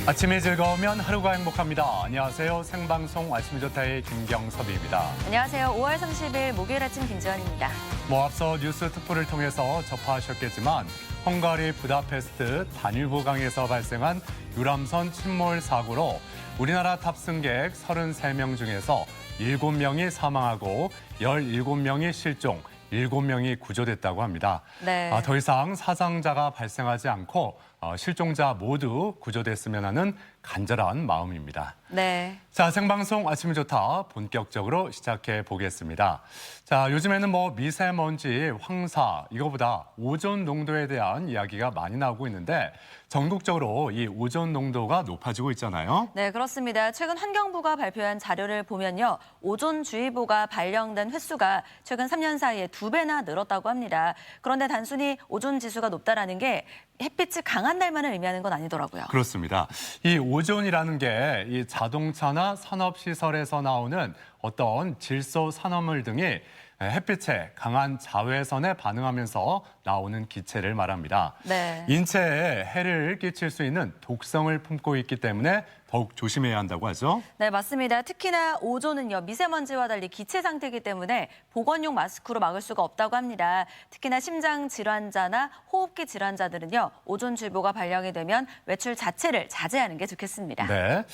아침이 즐거우면 하루가 행복합니다. 안녕하세요. 생방송 아침이 좋다의 김경섭입니다. 안녕하세요. 5월 30일 목요일 아침 김지원입니다. 앞서 뉴스 특보를 통해서 접하셨겠지만 헝가리 부다페스트 단일호강에서 발생한 유람선 침몰 사고로 우리나라 탑승객 33명 중에서 7명이 사망하고 17명이 실종, 7명이 구조됐다고 합니다. 네. 더 이상 사상자가 발생하지 않고 실종자 모두 구조됐으면 하는 간절한 마음입니다. 네. 자, 생방송 아침이 좋다 본격적으로 시작해 보겠습니다. 자, 요즘에는 미세먼지, 황사, 이거보다 오존 농도에 대한 이야기가 많이 나오고 있는데 전국적으로 이 오존 농도가 높아지고 있잖아요. 네, 그렇습니다. 최근 환경부가 발표한 자료를 보면요. 오존주의보가 발령된 횟수가 최근 3년 사이에 2배나 늘었다고 합니다. 그런데 단순히 오존 지수가 높다라는 게 햇빛이 강한 날만을 의미하는 건 아니더라고요. 그렇습니다. 이 오존이라는 게 이 자동차나 산업시설에서 나오는 어떤 질소 산화물 등이 햇빛에 강한 자외선에 반응하면서 나오는 기체를 말합니다. 네. 인체에 해를 끼칠 수 있는 독성을 품고 있기 때문에 더욱 조심해야 한다고 하죠. 네, 맞습니다. 특히나 오존은요, 미세먼지와 달리 기체 상태이기 때문에 보건용 마스크로 막을 수가 없다고 합니다. 특히나 심장 질환자나 호흡기 질환자들은요, 오존주의보가 발령이 되면 외출 자체를 자제하는 게 좋겠습니다. 네,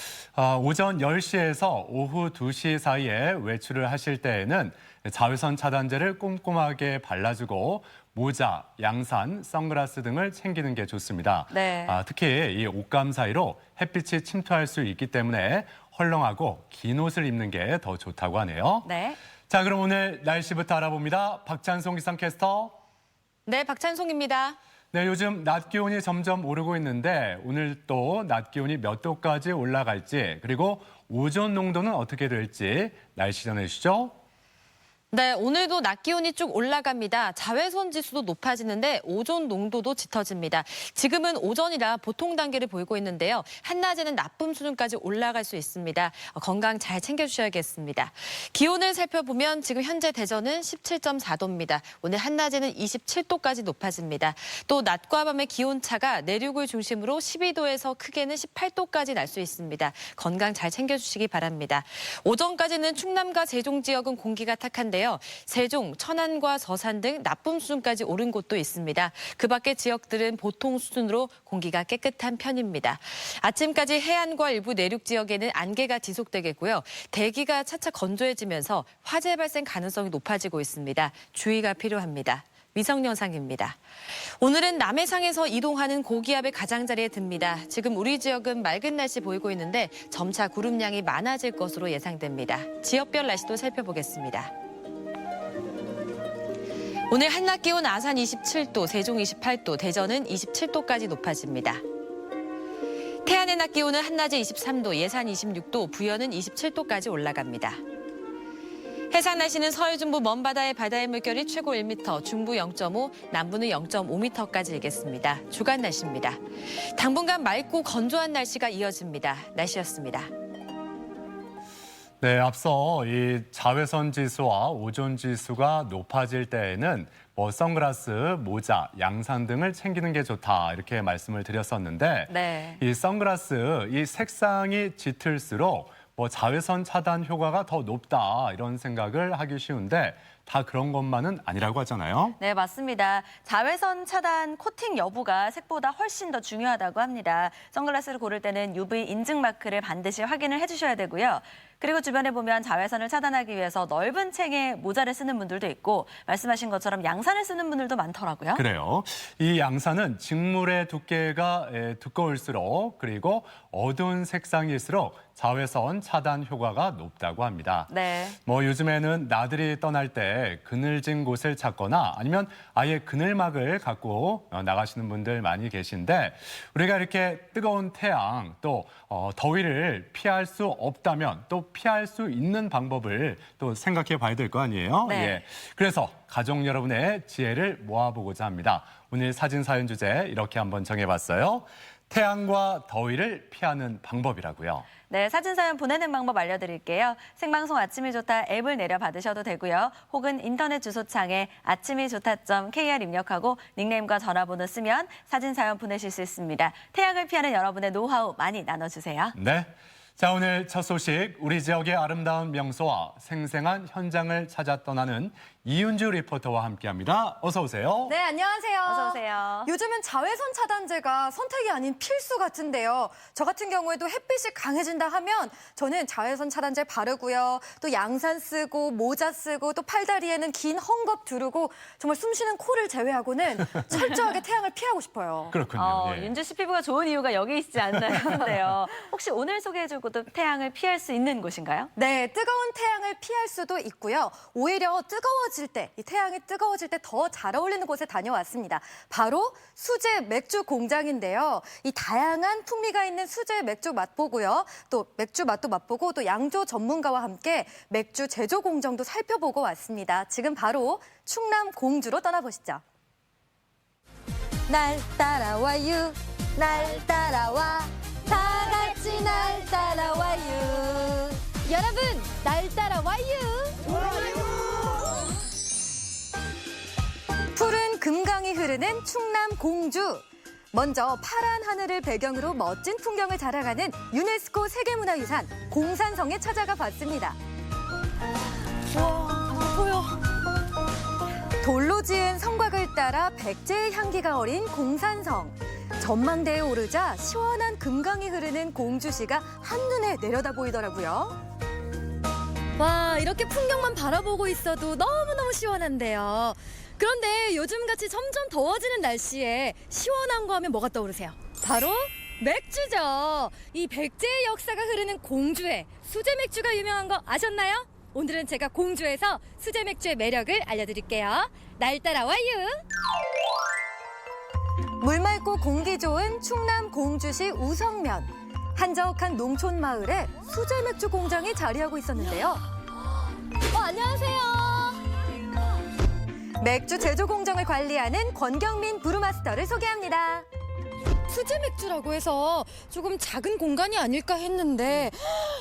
오전 10시에서 오후 2시 사이에 외출을 하실 때에는 자외선 차단제를 꼼꼼하게 발라주고 모자, 양산, 선글라스 등을 챙기는 게 좋습니다. 네. 특히 이 옷감 사이로 햇빛이 침투할 수 있기 때문에 헐렁하고 긴 옷을 입는 게 더 좋다고 하네요. 네. 자, 그럼 오늘 날씨부터 알아봅니다. 박찬송 기상캐스터. 네, 박찬송입니다. 네, 요즘 낮 기온이 점점 오르고 있는데 오늘 또 낮 기온이 몇 도까지 올라갈지 그리고 오존 농도는 어떻게 될지 날씨 전해주시죠. 네, 오늘도 낮 기온이 쭉 올라갑니다. 자외선 지수도 높아지는데 오존 농도도 짙어집니다. 지금은 오전이라 보통 단계를 보이고 있는데요. 한낮에는 나쁨 수준까지 올라갈 수 있습니다. 건강 잘 챙겨주셔야겠습니다. 기온을 살펴보면 지금 현재 대전은 17.4도입니다. 오늘 한낮에는 27도까지 높아집니다. 또 낮과 밤의 기온차가 내륙을 중심으로 12도에서 크게는 18도까지 날 수 있습니다. 건강 잘 챙겨주시기 바랍니다. 오전까지는 충남과 세종 지역은 공기가 탁한데요. 세종, 천안과 서산 등 나쁨 수준까지 오른 곳도 있습니다. 그 밖의 지역들은 보통 수준으로 공기가 깨끗한 편입니다. 아침까지 해안과 일부 내륙 지역에는 안개가 지속되겠고요. 대기가 차차 건조해지면서 화재 발생 가능성이 높아지고 있습니다. 주의가 필요합니다. 위성 영상입니다. 오늘은 남해상에서 이동하는 고기압의 가장자리에 듭니다. 지금 우리 지역은 맑은 날씨 보이고 있는데 점차 구름량이 많아질 것으로 예상됩니다. 지역별 날씨도 살펴보겠습니다. 오늘 한낮 기온 아산 27도, 세종 28도, 대전은 27도까지 높아집니다. 태안의 낮 기온은 한낮에 23도, 예산 26도, 부여는 27도까지 올라갑니다. 해상 날씨는 서해 중부 먼바다의 바다의 물결이 최고 1m, 중부 0.5, 남부는 0.5m까지 일겠습니다. 주간 날씨입니다. 당분간 맑고 건조한 날씨가 이어집니다. 날씨였습니다. 네, 앞서 이 자외선 지수와 오존 지수가 높아질 때에는 선글라스, 모자, 양산 등을 챙기는 게 좋다 이렇게 말씀을 드렸었는데 네. 이 선글라스, 이 색상이 짙을수록 자외선 차단 효과가 더 높다 이런 생각을 하기 쉬운데 다 그런 것만은 아니라고 하잖아요. 네, 맞습니다. 자외선 차단 코팅 여부가 색보다 훨씬 더 중요하다고 합니다. 선글라스를 고를 때는 UV 인증 마크를 반드시 확인을 해주셔야 되고요. 그리고 주변에 보면 자외선을 차단하기 위해서 넓은 챙에 모자를 쓰는 분들도 있고 말씀하신 것처럼 양산을 쓰는 분들도 많더라고요. 그래요. 이 양산은 직물의 두께가 두꺼울수록 그리고 어두운 색상일수록 자외선 차단 효과가 높다고 합니다. 네. 요즘에는 나들이 떠날 때 그늘진 곳을 찾거나 아니면 아예 그늘막을 갖고 나가시는 분들 많이 계신데 우리가 이렇게 뜨거운 태양 또 더위를 피할 수 없다면 또 피할 수 있는 방법을 또 생각해 봐야 될 거 아니에요? 네. 예. 그래서 가족 여러분의 지혜를 모아보고자 합니다. 오늘 사진 사연 주제 이렇게 한번 정해봤어요. 태양과 더위를 피하는 방법이라고요. 네, 사진 사연 보내는 방법 알려드릴게요. 생방송 아침이 좋다 앱을 내려받으셔도 되고요. 혹은 인터넷 주소창에 아침이 좋다.kr 입력하고 닉네임과 전화번호 쓰면 사진 사연 보내실 수 있습니다. 태양을 피하는 여러분의 노하우 많이 나눠주세요. 네. 자, 오늘 첫 소식, 우리 지역의 아름다운 명소와 생생한 현장을 찾아 떠나는 이윤주 리포터와 함께합니다. 어서 오세요. 네, 안녕하세요. 어서 오세요. 요즘은 자외선 차단제가 선택이 아닌 필수 같은데요. 저 같은 경우에도 햇빛이 강해진다 하면 저는 자외선 차단제 바르고요. 또 양산 쓰고 모자 쓰고 또 팔다리에는 긴 헝겊 두르고 정말 숨쉬는 코를 제외하고는 철저하게 태양을 피하고 싶어요. 그렇군요. 예. 윤주 씨 피부가 좋은 이유가 여기 있지 않나 싶은데요. 혹시 오늘 소개해줄 곳도 태양을 피할 수 있는 곳인가요? 네, 뜨거운 태양을 피할 수도 있고요. 오히려 뜨거워질 때, 이 태양이 뜨거워질 때 더 잘 어울리는 곳에 다녀왔습니다. 바로 수제 맥주 공장인데요. 이 다양한 풍미가 있는 수제 맥주 맛보고요. 또 맥주 맛도 맛보고 또 양조 전문가와 함께 맥주 제조 공정도 살펴보고 왔습니다. 지금 바로 충남 공주로 떠나보시죠. 날 따라와요, 날 따라와, 다 같이 날 따라와요. 여러분, 날 따라와요. 푸른 금강이 흐르는 충남 공주. 먼저 파란 하늘을 배경으로 멋진 풍경을 자랑하는 유네스코 세계문화유산 공산성에 찾아가 봤습니다. 와, 보여. 돌로 지은 성곽을 따라 백제의 향기가 어린 공산성. 전망대에 오르자 시원한 금강이 흐르는 공주시가 한눈에 내려다 보이더라고요. 와, 이렇게 풍경만 바라보고 있어도 너무너무 시원한데요. 그런데 요즘같이 점점 더워지는 날씨에 시원한 거 하면 뭐가 떠오르세요? 바로 맥주죠. 이 백제의 역사가 흐르는 공주에 수제 맥주가 유명한 거 아셨나요? 오늘은 제가 공주에서 수제 맥주의 매력을 알려드릴게요. 날 따라와요. 물 맑고 공기 좋은 충남 공주시 우성면. 한적한 농촌 마을에 수제 맥주 공장이 자리하고 있었는데요. 안녕하세요. 맥주 제조 공정을 관리하는 권경민 브루마스터를 소개합니다. 수제 맥주라고 해서 조금 작은 공간이 아닐까 했는데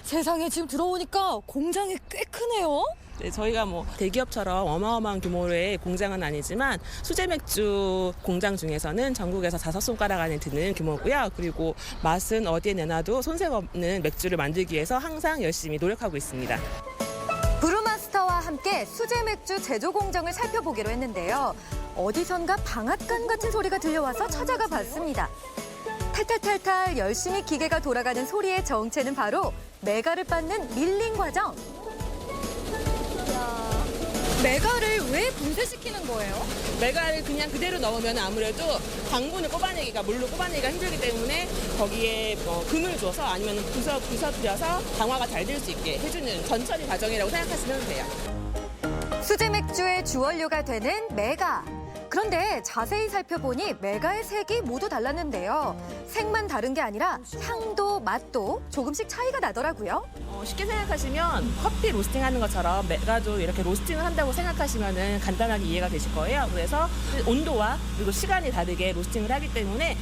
세상에 지금 들어오니까 공장이 꽤 크네요. 네, 저희가 뭐 대기업처럼 어마어마한 규모의 공장은 아니지만 수제 맥주 공장 중에서는 전국에서 5손가락 안에 드는 규모고요. 그리고 맛은 어디에 내놔도 손색 없는 맥주를 만들기 위해서 항상 열심히 노력하고 있습니다. 브루마스터와 함께 수제 맥주 제조 공정을 살펴보기로 했는데요. 어디선가 방앗간 같은 소리가 들려와서 찾아가 봤습니다. 탈탈탈탈 열심히 기계가 돌아가는 소리의 정체는 바로 메가를 빻는 밀링 과정. 메가를 왜 분쇄시키는 거예요? 메가를 그냥 그대로 넣으면 아무래도 당분을 뽑아내기가 물로 뽑아내기가 힘들기 때문에 거기에 금을 줘서 아니면 부서뜨려서 강화가 잘 될 수 있게 해주는 전처리 과정이라고 생각하시면 돼요. 수제 맥주의 주원료가 되는 메가. 그런데 자세히 살펴보니 메가의 색이 모두 달랐는데요. 색만 다른 게 아니라 향도 맛도 조금씩 차이가 나더라고요. 쉽게 생각하시면 커피 로스팅하는 것처럼 메가도 이렇게 로스팅을 한다고 생각하시면 간단하게 이해가 되실 거예요. 그래서 온도와 그리고 시간이 다르게 로스팅을 하기 때문에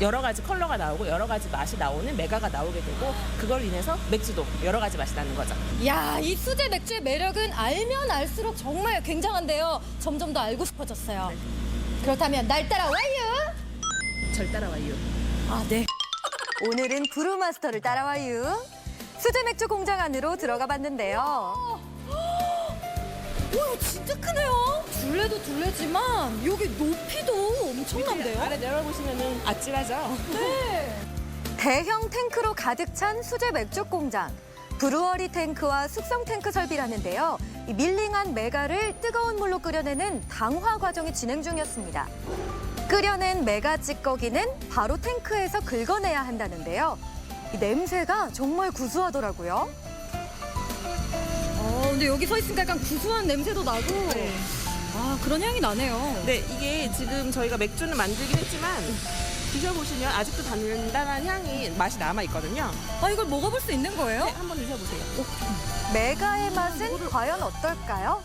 여러 가지 컬러가 나오고 여러 가지 맛이 나오는 메가가 나오게 되고 그걸 인해서 맥주도 여러 가지 맛이 나는 거죠. 이야, 이 수제 맥주의 매력은 알면 알수록 정말 굉장한데요. 점점 더 알고 싶어졌어요. 네. 그렇다면 날 따라와요. 절 따라와요. 아, 네. 오늘은 브루마스터를 따라와요. 수제 맥주 공장 안으로 들어가 봤는데요. 와, 진짜 크네요. 둘레도 둘레지만 여기 높이도 엄청난데요. 아래 내려보시면 아찔하죠. 네. 대형 탱크로 가득 찬 수제 맥주 공장. 브루어리 탱크와 숙성 탱크 설비라는데요. 이 밀링한 메가를 뜨거운 물로 끓여내는 당화 과정이 진행 중이었습니다. 끓여낸 메가 찌꺼기는 바로 탱크에서 긁어내야 한다는데요. 이 냄새가 정말 구수하더라고요. 근데 여기 서 있으니까 약간 구수한 냄새도 나고. 네. 아, 그런 향이 나네요. 네, 이게 지금 저희가 맥주는 만들긴 했지만 드셔보시면 아직도 단단한 향이 맛이 남아있거든요. 아, 이걸 먹어볼 수 있는 거예요? 네, 한번 드셔보세요. 메가의 맛은 과연 어떨까요?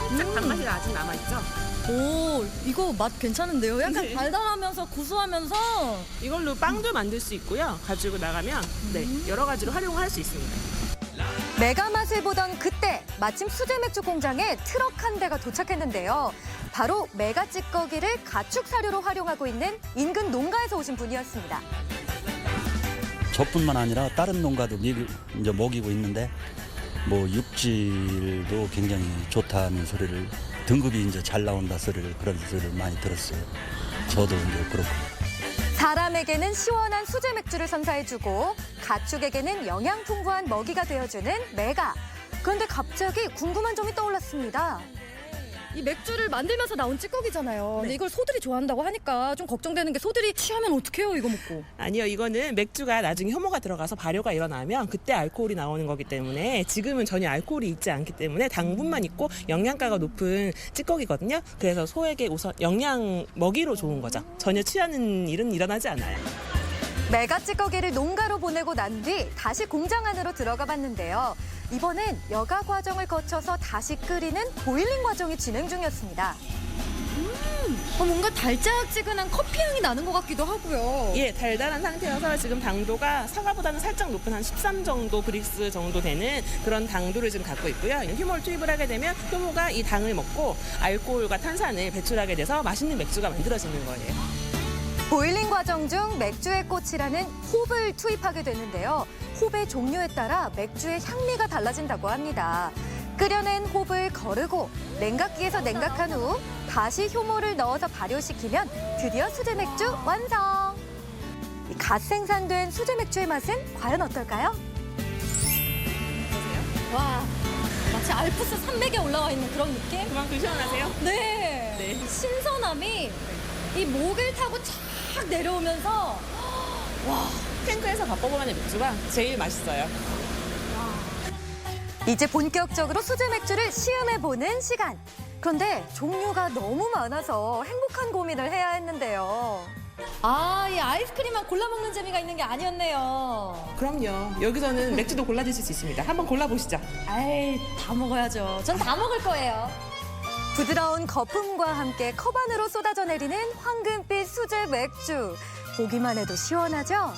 살짝 단맛이 아직 남아있죠? 오, 이거 맛 괜찮은데요? 약간 네. 달달하면서 구수하면서. 이걸로 빵도 만들 수 있고요. 가지고 나가면 네, 여러 가지로 활용할 수 있습니다. 메가 맛을 보던 그때 마침 수제 맥주 공장에 트럭 한 대가 도착했는데요. 바로 메가 찌꺼기를 가축 사료로 활용하고 있는 인근 농가에서 오신 분이었습니다. 저뿐만 아니라 다른 농가도 이제 먹이고 있는데 뭐 육질도 굉장히 좋다는 소리를 등급이 이제 잘 나온다 소리를 그런 소리를 많이 들었어요. 저도 이제 그렇고. 사람에게는 시원한 수제 맥주를 선사해주고 가축에게는 영양 풍부한 먹이가 되어주는 메가. 그런데 갑자기 궁금한 점이 떠올랐습니다. 이 맥주를 만들면서 나온 찌꺼기잖아요. 근데 이걸 소들이 좋아한다고 하니까 좀 걱정되는 게 소들이 취하면 어떡해요, 이거 먹고. 아니요, 이거는 맥주가 나중에 효모가 들어가서 발효가 일어나면 그때 알코올이 나오는 거기 때문에 지금은 전혀 알코올이 있지 않기 때문에 당분만 있고 영양가가 높은 찌꺼기거든요. 그래서 소에게 우선 영양 먹이로 좋은 거죠. 전혀 취하는 일은 일어나지 않아요. 메가 찌꺼기를 농가로 보내고 난 뒤 다시 공장 안으로 들어가 봤는데요. 이번엔 여가 과정을 거쳐서 다시 끓이는 보일링 과정이 진행 중이었습니다. 뭔가 달짝지근한 커피 향이 나는 것 같기도 하고요. 예, 달달한 상태여서 지금 당도가 사과보다는 살짝 높은 한 13 정도 브릭스 정도 되는 그런 당도를 지금 갖고 있고요. 효모를 투입을 하게 되면 효모가 이 당을 먹고 알코올과 탄산을 배출하게 돼서 맛있는 맥주가 만들어지는 거예요. 보일링 과정 중 맥주의 꽃이라는 홉을 투입하게 되는데요. 홉의 종류에 따라 맥주의 향미가 달라진다고 합니다. 끓여낸 홉을 거르고 냉각기에서 냉각한 후 다시 효모를 넣어서 발효시키면 드디어 수제 맥주 완성! 이 갓 생산된 수제 맥주의 맛은 과연 어떨까요? 와, 마치 알프스 산맥에 올라와 있는 그런 느낌? 그만큼 시원하세요? 네. 네. 신선함이 이 목을 타고 쫙 내려오면서 탱크에서 바꿔보는 맥주가 제일 맛있어요. 이제 본격적으로 수제 맥주를 시음해보는 시간. 그런데 종류가 너무 많아서 행복한 고민을 해야 했는데요. 아, 이 아이스크림만 골라 먹는 재미가 있는 게 아니었네요. 그럼요. 여기서는 맥주도 골라 드실 수 있습니다. 한번 골라보시죠. 아이, 다 먹어야죠. 전 다 먹을 거예요. 부드러운 거품과 함께 컵 안으로 쏟아져 내리는 황금빛 수제 맥주. 보기만 해도 시원하죠?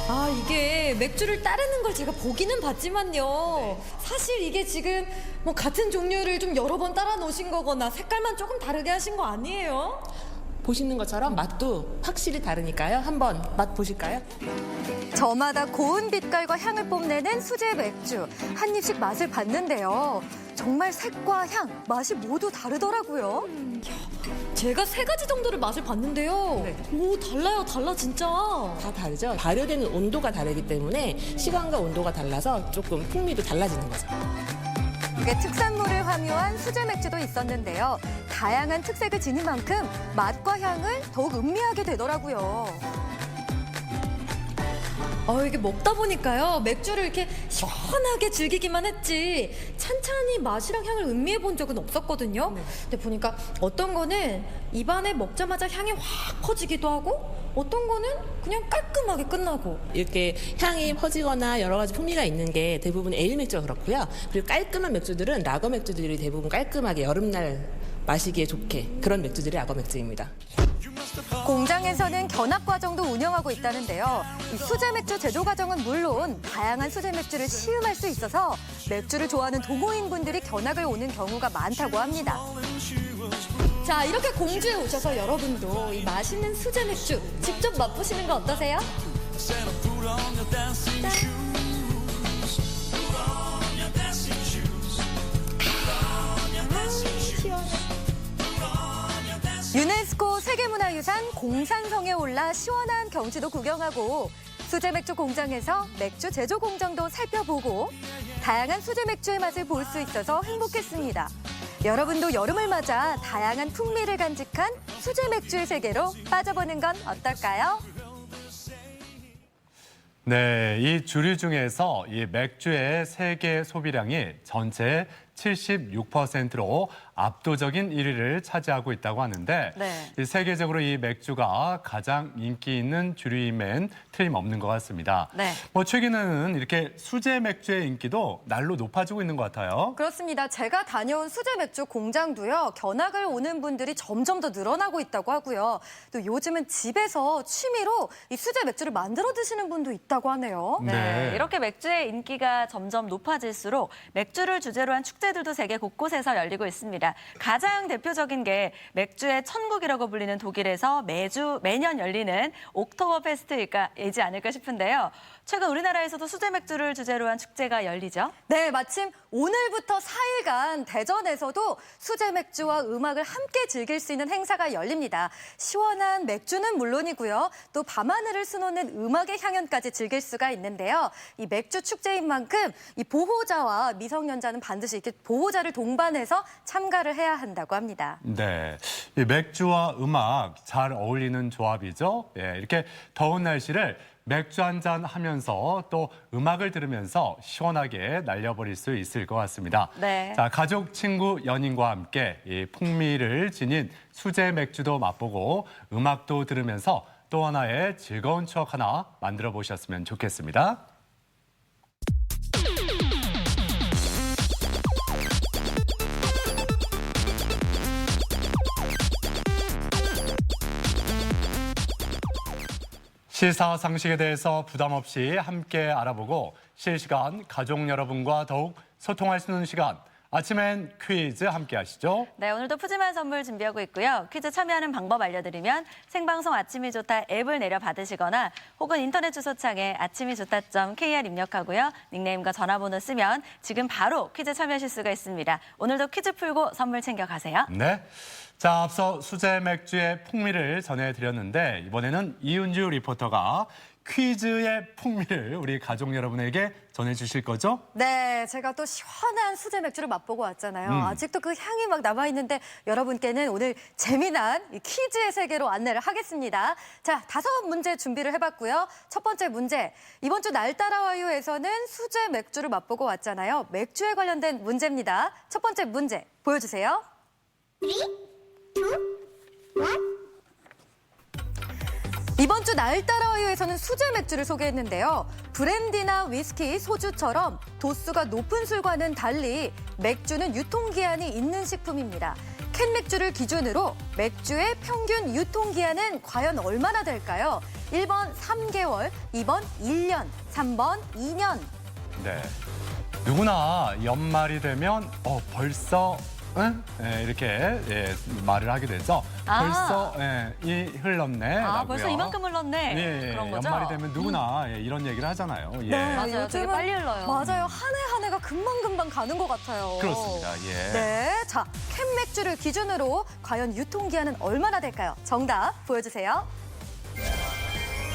아, 이게 맥주를 따르는 걸 제가 보기는 봤지만요. 사실 이게 지금 뭐 같은 종류를 좀 여러 번 따라 놓으신 거거나 색깔만 조금 다르게 하신 거 아니에요? 보시는 것처럼 맛도 확실히 다르니까요. 한번 맛 보실까요? 저마다 고운 빛깔과 향을 뽐내는 수제 맥주. 한 입씩 맛을 봤는데요. 정말 색과 향, 맛이 모두 다르더라고요. 제가 3가지 정도를 맛을 봤는데요. 네. 오, 달라요, 달라 진짜. 다 다르죠. 발효되는 온도가 다르기 때문에 시간과 온도가 달라서 조금 풍미도 달라지는 거죠. 이게 특산물을 함유한 수제 맥주도 있었는데요. 다양한 특색을 지닌 만큼 맛과 향을 더욱 음미하게 되더라고요. 이게 먹다 보니까요. 맥주를 이렇게 시원하게 즐기기만 했지 찬찬히 맛이랑 향을 음미해 본 적은 없었거든요. 근데 보니까 어떤 거는 입안에 먹자마자 향이 확 퍼지기도 하고 어떤 거는 그냥 깔끔하게 끝나고. 이렇게 향이 퍼지거나 여러 가지 풍미가 있는 게 대부분 에일 맥주가 그렇고요. 그리고 깔끔한 맥주들은 라거 맥주들이 대부분 깔끔하게 여름날 마시기에 좋게 그런 맥주들이 라거 맥주입니다. 공장에서는 견합 과정도 운영하고 있다는데요. 이 수제 맥주 제조 과정은 물론 다양한 수제 맥주를 시음할 수 있어서 맥주를 좋아하는 동호인분들이 견학을 오는 경우가 많다고 합니다. 자, 이렇게 공주에 오셔서 여러분도 이 맛있는 수제 맥주 직접 맛보시는 거 어떠세요? 유네스코 세계문화유산 공산성에 올라 시원한 경치도 구경하고 수제 맥주 공장에서 맥주 제조 공정도 살펴보고 다양한 수제 맥주의 맛을 볼 수 있어서 행복했습니다. 여러분도 여름을 맞아 다양한 풍미를 간직한 수제 맥주의 세계로 빠져보는 건 어떨까요? 네, 이 주류 중에서 이 맥주의 세계 소비량이 전체 76%로 압도적인 1위를 차지하고 있다고 하는데 네. 이 세계적으로 이 맥주가 가장 인기 있는 주류임엔 틀림없는 것 같습니다. 네. 뭐 최근에는 이렇게 수제 맥주의 인기도 날로 높아지고 있는 것 같아요. 그렇습니다. 제가 다녀온 수제 맥주 공장도요. 견학을 오는 분들이 점점 더 늘어나고 있다고 하고요. 또 요즘은 집에서 취미로 이 수제 맥주를 만들어 드시는 분도 있다고 하네요. 네. 이렇게 맥주의 인기가 점점 높아질수록 맥주를 주제로 한 축제들도 세계 곳곳에서 열리고 있습니다. 가장 대표적인 게 맥주의 천국이라고 불리는 독일에서 매년 열리는 옥토버 페스트이지 않을까 싶은데요. 최근 우리나라에서도 수제 맥주를 주제로 한 축제가 열리죠. 네, 마침 오늘부터 4일간 대전에서도 수제 맥주와 음악을 함께 즐길 수 있는 행사가 열립니다. 시원한 맥주는 물론이고요. 또 밤하늘을 수놓는 음악의 향연까지 즐길 수가 있는데요. 이 맥주 축제인 만큼 이 보호자와 미성년자는 반드시 이렇게 보호자를 동반해서 참가를 해야 한다고 합니다. 네, 이 맥주와 음악 잘 어울리는 조합이죠. 예, 이렇게 더운 날씨를 맥주 한 잔 하면서 또 음악을 들으면서 시원하게 날려버릴 수 있을 것 같습니다. 네. 자, 가족, 친구, 연인과 함께 이 풍미를 지닌 수제 맥주도 맛보고 음악도 들으면서 또 하나의 즐거운 추억 하나 만들어 보셨으면 좋겠습니다. 시사상식에 대해서 부담 없이 함께 알아보고 실시간 가족 여러분과 더욱 소통할 수 있는 시간. 아침엔 퀴즈 함께 하시죠. 네, 오늘도 푸짐한 선물 준비하고 있고요. 퀴즈 참여하는 방법 알려드리면 생방송 아침이 좋다 앱을 내려 받으시거나 혹은 인터넷 주소창에 아침이 좋다.kr 입력하고요. 닉네임과 전화번호 쓰면 지금 바로 퀴즈 참여하실 수가 있습니다. 오늘도 퀴즈 풀고 선물 챙겨가세요. 네. 자, 앞서 수제 맥주의 풍미를 전해드렸는데 이번에는 이은주 리포터가 퀴즈의 풍미를 우리 가족 여러분에게 전해주실 거죠? 네, 제가 또 시원한 수제 맥주를 맛보고 왔잖아요. 아직도 그 향이 막 남아있는데 여러분께는 오늘 재미난 이 퀴즈의 세계로 안내를 하겠습니다. 자, 5문제 준비를 해봤고요. 첫 번째 문제, 이번 주 날 따라와요에서는 수제 맥주를 맛보고 왔잖아요. 맥주에 관련된 문제입니다. 첫 번째 문제 보여주세요. 이번 주 날 따라와요에서는 수제 맥주를 소개했는데요. 브랜디나 위스키, 소주처럼 도수가 높은 술과는 달리 맥주는 유통기한이 있는 식품입니다. 캔 맥주를 기준으로 맥주의 평균 유통기한은 과연 얼마나 될까요? 1번 3개월, 2번 1년, 3번 2년. 네. 누구나 연말이 되면 벌써 응? 예, 이렇게 말을 하게 되죠. 벌써 이 흘렀네. 벌써 이만큼 흘렀네. 예, 그런 거죠? 연말이 되면 누구나 이런 얘기를 하잖아요. 예. 맞아요. 되게 요즘은 빨리 흘러요. 맞아요. 한 해 한 해가 금방금방 가는 것 같아요. 그렇습니다. 예. 네, 자, 캔 맥주를 기준으로 과연 유통기한은 얼마나 될까요? 정답 보여주세요.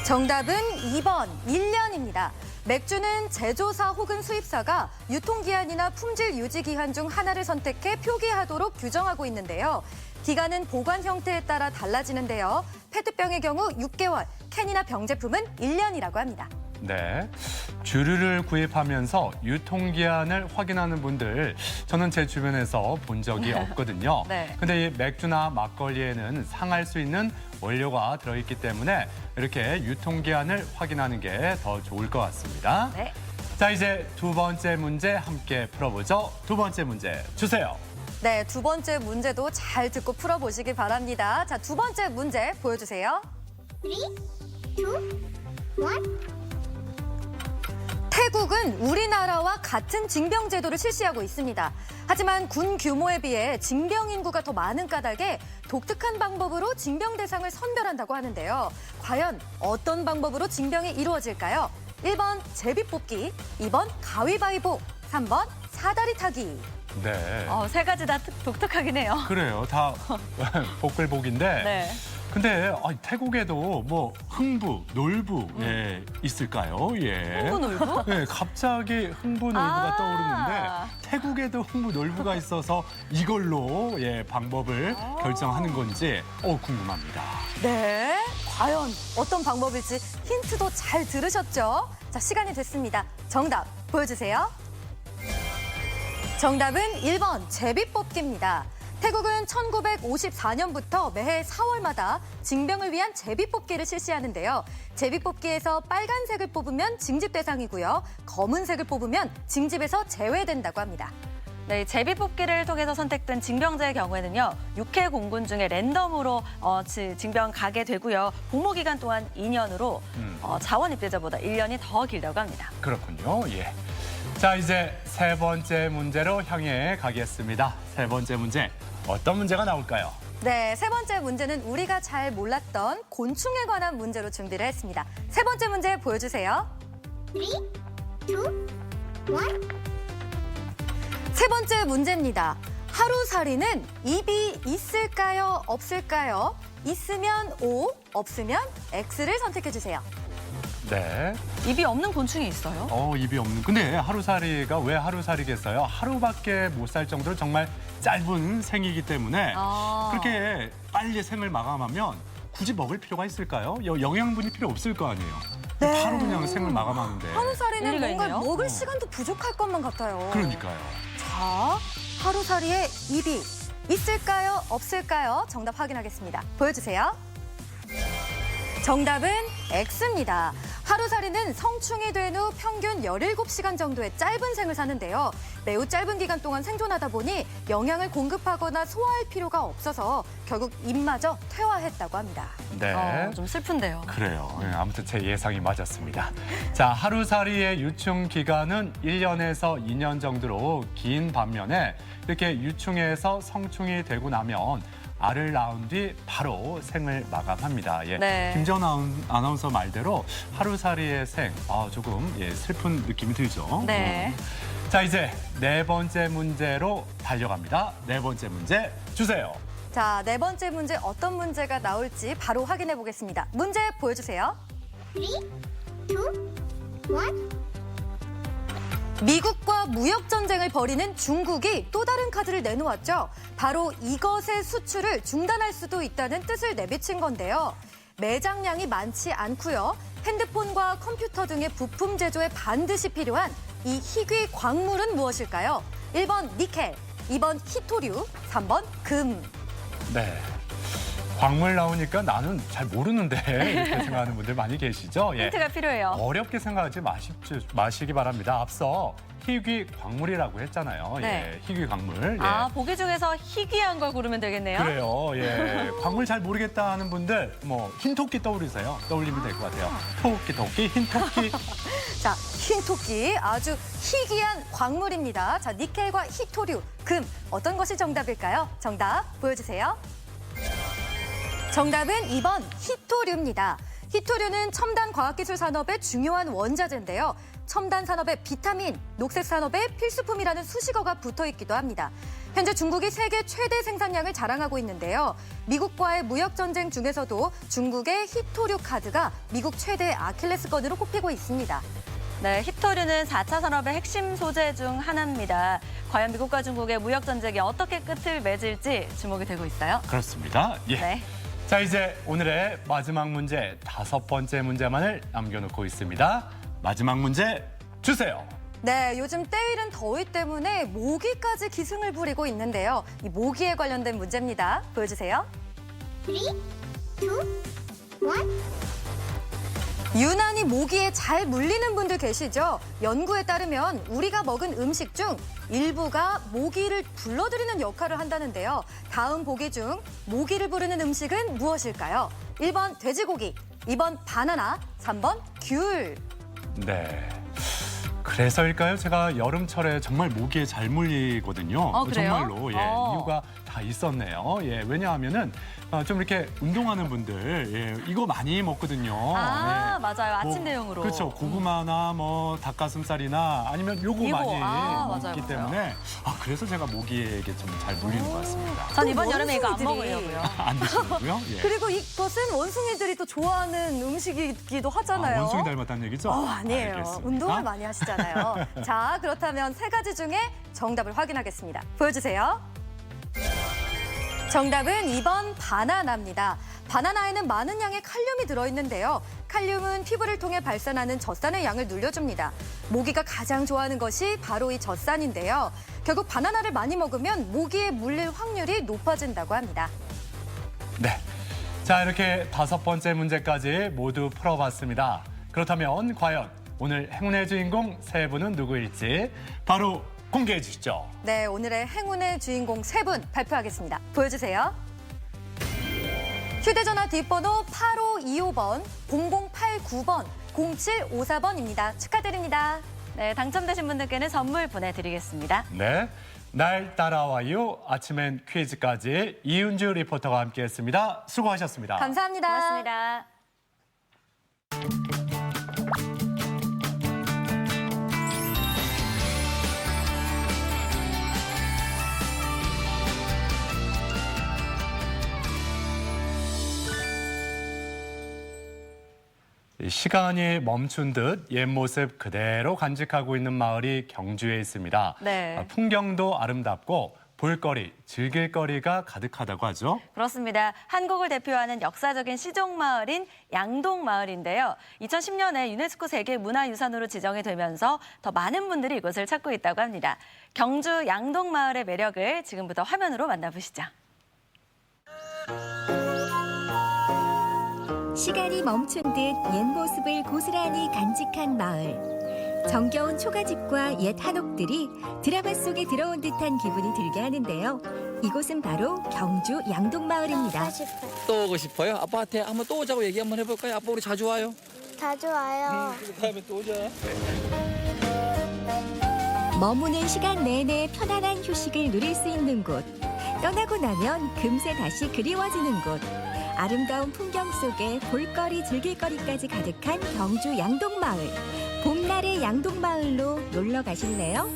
정답은 2번 1년입니다. 맥주는 제조사 혹은 수입사가 유통기한이나 품질 유지 기한 중 하나를 선택해 표기하도록 규정하고 있는데요. 기간은 보관 형태에 따라 달라지는데요. 페트병의 경우 6개월, 캔이나 병 제품은 1년이라고 합니다. 네. 주류를 구입하면서 유통기한을 확인하는 분들 저는 제 주변에서 본 적이 없거든요. 네. 근데 이 맥주나 막걸리에는 상할 수 있는 원료가 들어있기 때문에 이렇게 유통기한을 확인하는 게 더 좋을 것 같습니다. 네. 자, 이제 두 번째 문제 함께 풀어보죠. 두 번째 문제 주세요. 네, 두 번째 문제도 잘 듣고 풀어보시기 바랍니다. 자, 두 번째 문제 보여주세요. 태국은 우리나라와 같은 징병 제도를 실시하고 있습니다. 하지만 군 규모에 비해 징병 인구가 더 많은 까닭에 독특한 방법으로 징병 대상을 선별한다고 하는데요. 과연 어떤 방법으로 징병이 이루어질까요? 1번 제비뽑기, 2번 가위바위보, 3번 사다리 타기. 네. 세 가지 다 독특하긴 해요. 그래요. 다 복글복인데. 네. 근데 태국에도 뭐 흥부, 놀부 있을까요? 예. 흥부, 놀부? 네, 갑자기 흥부, 놀부가 떠오르는데 태국에도 흥부, 놀부가 있어서 이걸로 방법을 결정하는 건지 궁금합니다. 네, 과연 어떤 방법일지 힌트도 잘 들으셨죠? 자, 시간이 됐습니다. 정답 보여주세요. 정답은 1번 제비뽑기입니다. 태국은 1954년부터 매해 4월마다 징병을 위한 제비뽑기를 실시하는데요. 제비뽑기에서 빨간색을 뽑으면 징집 대상이고요. 검은색을 뽑으면 징집에서 제외된다고 합니다. 네, 제비뽑기를 통해서 선택된 징병제의 경우에는요, 6회 공군 중에 랜덤으로 징병 가게 되고요. 복무 기간 또한 2년으로 자원 입대자보다 1년이 더 길다고 합니다. 그렇군요. 예. 자, 이제 세 번째 문제로 향해 가겠습니다. 세 번째 문제, 어떤 문제가 나올까요? 네, 세 번째 문제는 우리가 잘 몰랐던 곤충에 관한 문제로 준비를 했습니다. 세 번째 문제 보여주세요. 3, 2, 1. 세 번째 문제입니다. 하루살이는 입이 있을까요? 없을까요? 있으면 O, 없으면 X를 선택해주세요. 네. 입이 없는 곤충이 있어요? 입이 없는. 근데 하루살이가 왜 하루살이겠어요? 하루밖에 못 살 정도로 정말 짧은 생이기 때문에 그렇게 빨리 생을 마감하면 굳이 먹을 필요가 있을까요? 영양분이 필요 없을 거 아니에요. 네. 바로 그냥 생을 마감하는데. 하루살이는 일리가 뭔가 있네요. 먹을 시간도 부족할 것만 같아요. 그러니까요. 자, 하루살이의 입이 있을까요? 없을까요? 정답 확인하겠습니다. 보여주세요. 정답은 X입니다. 하루살이는 성충이 된 후 평균 17시간 정도의 짧은 생을 사는데요. 매우 짧은 기간 동안 생존하다 보니 영양을 공급하거나 소화할 필요가 없어서 결국 입마저 퇴화했다고 합니다. 네. 좀 슬픈데요. 그래요. 예, 아무튼 제 예상이 맞았습니다. 자, 하루살이의 유충 기간은 1년에서 2년 정도로 긴 반면에 이렇게 유충에서 성충이 되고 나면 알을 낳은 뒤 바로 생을 마감합니다. 예. 네. 김전 아나운서 말대로 하루살이의 생, 조금 슬픈 느낌이 들죠. 네. 자, 이제 네 번째 문제로 달려갑니다. 네 번째 문제 주세요. 자, 네 번째 문제 어떤 문제가 나올지 바로 확인해 보겠습니다. 문제 보여주세요. 3, 2, 1. 미국과 무역 전쟁을 벌이는 중국이 또 다른 카드를 내놓았죠. 바로 이것의 수출을 중단할 수도 있다는 뜻을 내비친 건데요. 매장량이 많지 않고요. 핸드폰과 컴퓨터 등의 부품 제조에 반드시 필요한 이 희귀 광물은 무엇일까요? 1번 니켈, 2번 히토류, 3번 금. 네. 광물 나오니까 나는 잘 모르는데 이렇게 생각하는 분들 많이 계시죠? 예. 힌트가 필요해요. 어렵게 생각하지 마시기 바랍니다. 앞서 희귀 광물이라고 했잖아요. 네. 예, 희귀 광물. 예. 보기 중에서 희귀한 걸 고르면 되겠네요. 그래요. 예. 광물 잘 모르겠다 하는 분들 흰토끼 떠올리면 될 것 같아요. 토끼, 흰토끼. 자, 흰토끼 아주 희귀한 광물입니다. 자, 니켈과 히토류, 금 어떤 것이 정답일까요? 정답 보여주세요. 정답은 2번 히토류입니다. 히토류는 첨단 과학기술 산업의 중요한 원자재인데요. 첨단 산업의 비타민, 녹색 산업의 필수품이라는 수식어가 붙어 있기도 합니다. 현재 중국이 세계 최대 생산량을 자랑하고 있는데요. 미국과의 무역 전쟁 중에서도 중국의 히토류 카드가 미국 최대 아킬레스건으로 꼽히고 있습니다. 네, 히토류는 4차 산업의 핵심 소재 중 하나입니다. 과연 미국과 중국의 무역 전쟁이 어떻게 끝을 맺을지 주목이 되고 있어요. 그렇습니다. 예. 네. 자, 이제 오늘의 마지막 문제, 5번째 문제만을 남겨놓고 있습니다. 마지막 문제 주세요. 네, 요즘 때이른 더위 때문에 모기까지 기승을 부리고 있는데요. 이 모기에 관련된 문제입니다. 보여주세요. 3, 2, 1. 유난히 모기에 잘 물리는 분들 계시죠? 연구에 따르면 우리가 먹은 음식 중 일부가 모기를 불러들이는 역할을 한다는데요. 다음 보기 중 모기를 부르는 음식은 무엇일까요? 1번 돼지고기, 2번 바나나, 3번 귤. 네. 그래서일까요? 제가 여름철에 정말 모기에 잘 물리거든요. 그래요? 정말로. 예, 이유가 다 있었네요. 예, 왜냐하면은 좀 이렇게 운동하는 분들 이거 많이 먹거든요. 맞아요. 아침 대용으로. 그렇죠. 고구마나 닭가슴살이나 아니면 요거 이거, 많이 맞아요, 먹기 맞아요. 때문에 그래서 제가 모기에게 좀 잘 물리는 것 같습니다. 전 이번 또 여름에 이거 안 원숭이들이- 먹으려고요. 안 드시고요. 예. 그리고 이것은 원숭이들이 또 좋아하는 음식이기도 하잖아요. 원숭이 닮았다는 얘기죠? 아니에요. 알겠습니다. 운동을 많이 하시잖아요. 자, 그렇다면 세 가지 중에 정답을 확인하겠습니다. 보여주세요. 정답은 2번 바나나입니다. 바나나에는 많은 양의 칼륨이 들어있는데요. 칼륨은 피부를 통해 발산하는 젖산의 양을 늘려줍니다. 모기가 가장 좋아하는 것이 바로 이 젖산인데요. 결국 바나나를 많이 먹으면 모기에 물릴 확률이 높아진다고 합니다. 네. 자, 이렇게 5번째 문제까지 모두 풀어봤습니다. 그렇다면 과연 오늘 행운의 주인공 3분은 누구일지 바로 공개해 주시죠. 네, 오늘의 행운의 주인공 3분 발표하겠습니다. 보여주세요. 휴대전화 뒷번호 8525번, 0089번, 0754번입니다. 축하드립니다. 네, 당첨되신 분들께는 선물 보내드리겠습니다. 네. 날 따라와요. 아침엔 퀴즈까지 이윤주 리포터가 함께했습니다. 수고하셨습니다. 감사합니다. 고맙습니다. 시간이 멈춘 듯 옛 모습 그대로 간직하고 있는 마을이 경주에 있습니다. 네. 풍경도 아름답고 볼거리, 즐길거리가 가득하다고 하죠. 그렇습니다. 한국을 대표하는 역사적인 시종마을인 양동마을인데요. 2010년에 유네스코 세계문화유산으로 지정이 되면서 더 많은 분들이 이곳을 찾고 있다고 합니다. 경주 양동마을의 매력을 지금부터 화면으로 만나보시죠. 시간이 멈춘 듯 옛 모습을 고스란히 간직한 마을. 정겨운 초가집과 옛 한옥들이 드라마 속에 들어온 듯한 기분이 들게 하는데요. 이곳은 바로 경주 양동마을입니다. 또 오고 싶어요? 아빠한테 한번 또 오자고 얘기 한번 해볼까요? 아빠 우리 자주 와요. 자주 와요. 다음에 또 오자. 머무는 시간 내내 편안한 휴식을 누릴 수 있는 곳. 떠나고 나면 금세 다시 그리워지는 곳. 아름다운 풍경 속에 볼거리 즐길거리까지 가득한 경주 양동마을. 봄날의 양동마을로 놀러 가실래요?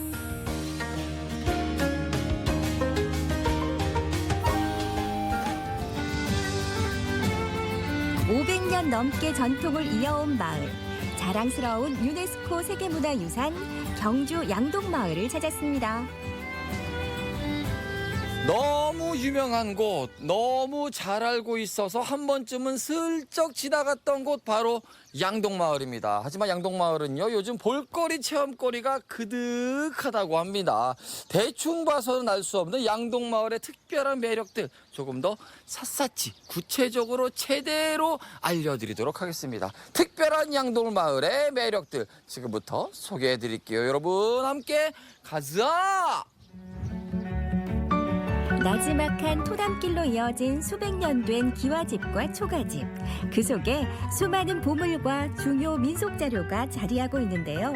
(500년) 넘게 전통을 이어온 마을. 자랑스러운 유네스코 세계문화유산 경주 양동마을을 찾았습니다. 너무 유명한 곳, 너무 잘 알고 있어서 한 번쯤은 슬쩍 지나갔던 곳 바로 양동마을입니다. 하지만 양동마을은요, 요즘 볼거리 체험거리가 그득하다고 합니다. 대충 봐서는 알 수 없는 양동마을의 특별한 매력들 조금 더 샅샅이 구체적으로 제대로 알려드리도록 하겠습니다. 특별한 양동마을의 매력들 지금부터 소개해드릴게요. 여러분 함께 가자! 나지막한 토담길로 이어진 수백 년 된 기와집과 초가집. 그 속에 수많은 보물과 중요 민속 자료가 자리하고 있는데요.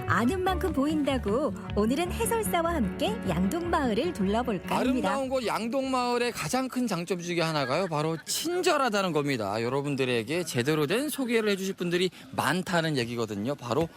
아는 만큼 보인다고 오늘은 해설사와 함께 양동마을을 둘러볼까 합니다. 아름다운 곳 양동마을의 가장 큰 장점 중에 하나가요. 바로 친절하다는 겁니다. 여러분들에게 제대로 된 소개를 해주실 분들이 많다는 얘기거든요. 바로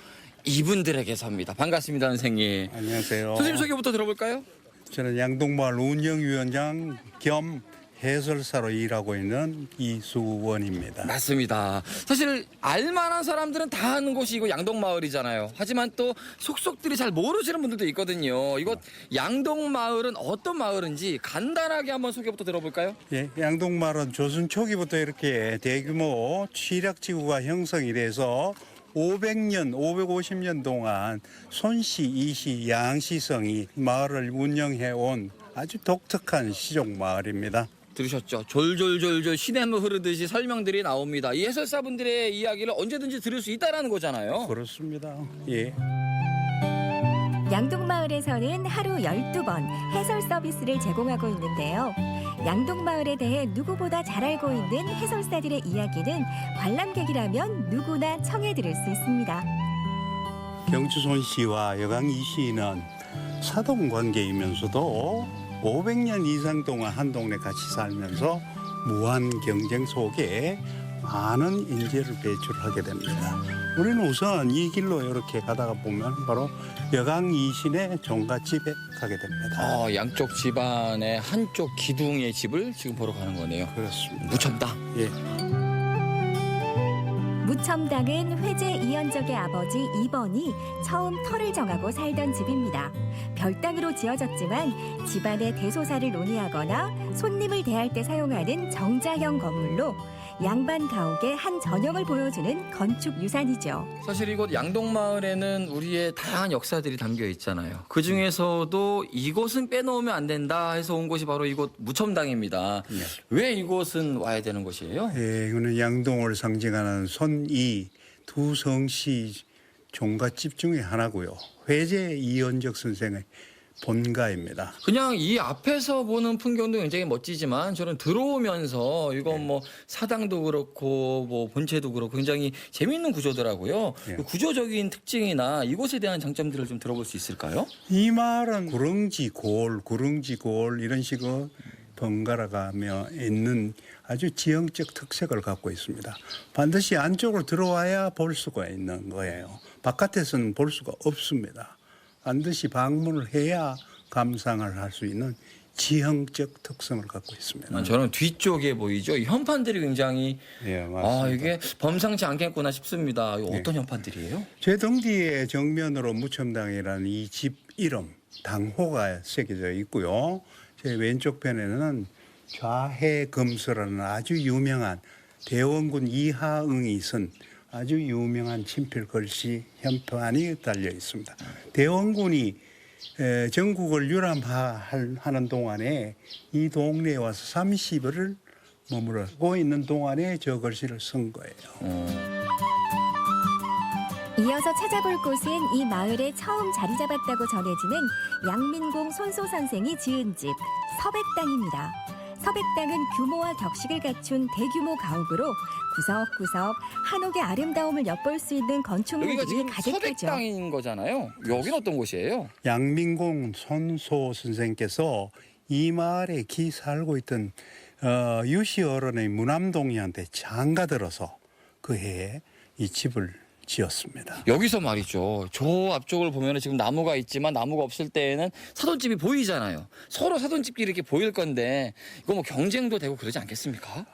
이분들에게서입니다. 반갑습니다, 선생님. 안녕하세요. 선생님 소개부터 들어볼까요? 저는 양동마을 운영위원장 겸 해설사로 일하고 있는 이수원입니다. 맞습니다. 사실 알만한 사람들은 다 아는 곳이 이거 양동마을이잖아요. 하지만 또 속속들이 잘 모르시는 분들도 있거든요. 이곳 양동마을은 어떤 마을인지 간단하게 한번 소개부터 들어볼까요? 예, 양동마을은 조선 초기부터 이렇게 대규모 취락지구가 형성이 돼서 500년, 550년 동안 손씨, 이씨, 양씨성이 마을을 운영해온 아주 독특한 시종마을입니다. 들으셨죠? 졸졸졸졸 시냇물 흐르듯이 설명들이 나옵니다. 이 해설사분들의 이야기를 언제든지 들을 수 있다는 거잖아요. 그렇습니다. 예. 양동마을에서는 하루 12번 해설 서비스를 제공하고 있는데요. 양동마을에 대해 누구보다 잘 알고 있는 해설사들의 이야기는 관람객이라면 누구나 청해 들을 수 있습니다. 경주 손씨와 여강 이씨는 사돈 관계이면서도 500년 이상 동안 한 동네 같이 살면서 무한 경쟁 속에 많은 인재를 배출하게 됩니다. 우리는 우선 이 길로 이렇게 가다가 보면 바로 여강 이신의 종갓집에 가게 됩니다. 양쪽 집안의 한쪽 기둥의 집을 지금 보러 가는 거네요. 그렇습니다. 무첨다. 예. 무첨당은 회제 이연적의 아버지 이번이 처음 터를 정하고 살던 집입니다. 별당으로 지어졌지만 집안의 대소사를 논의하거나 손님을 대할 때 사용하는 정자형 건물로 양반 가옥의 한 전형을 보여주는 건축 유산이죠. 사실 이곳 양동마을에는 우리의 다양한 역사들이 담겨 있잖아요. 그 중에서도 이곳은 빼놓으면 안 된다 해서 온 곳이 바로 이곳 무첨당입니다. 왜 이곳은 와야 되는 곳이에요? 예, 이거는 양동을 상징하는 손이 두 성씨 종갓집 중에 하나고요. 회제 이연적 선생의 본가입니다. 그냥 이 앞에서 보는 풍경도 굉장히 멋지지만 저는 들어오면서 이건 뭐 사당도 그렇고 뭐 본체도 그렇고 굉장히 재미있는 구조더라고요. 예. 그 구조적인 특징이나 이곳에 대한 장점들을 좀 들어볼 수 있을까요? 이 마을은 구릉지골 이런 식으로 번갈아가며 있는 아주 지형적 특색을 갖고 있습니다. 반드시 안쪽으로 들어와야 볼 수가 있는 거예요. 바깥에서는 볼 수가 없습니다. 반드시 방문을 해야 감상을 할 수 있는 지형적 특성을 갖고 있습니다. 저는 뒤쪽에 보이죠? 이 현판들이 굉장히 예, 맞습니다. 이게 범상치 않겠구나 싶습니다. 이거 네. 어떤 현판들이에요? 제 등 뒤에 정면으로 무첨당이라는 이 집 이름 당호가 새겨져 있고요. 제 왼쪽 편에는 좌해금서라는 아주 유명한 대원군 이하응이 쓴 아주 유명한 친필 글씨 현판이 달려 있습니다. 대원군이 전국을 유람하는 동안에 이 동네에 와서 30일을 머무르고 있는 동안에 저 글씨를 쓴 거예요. 이어서 찾아볼 곳은 이 마을에 처음 자리 잡았다고 전해지는 양민공 손소 선생이 지은 집 서백당입니다. 서백당은 규모와 격식을 갖춘 대규모 가옥으로 구석구석 한옥의 아름다움을 엿볼 수 있는 여기가 건축물들이 지금 가득하죠. 서백당인 거잖아요. 여기는 어떤 곳이에요? 양민공 손소 선생께서 이 마을에 살고 있던 유시 어른의 무남동이한테 장가들어서 그 해에 이 집을 지었습니다. 여기서 말이죠. 저 앞쪽을 보면 지금 나무가 있지만 나무가 없을 때에는 사돈집이 보이잖아요. 서로 사돈집끼리 이렇게 보일 건데 이거 뭐 경쟁도 되고 그러지 않겠습니까?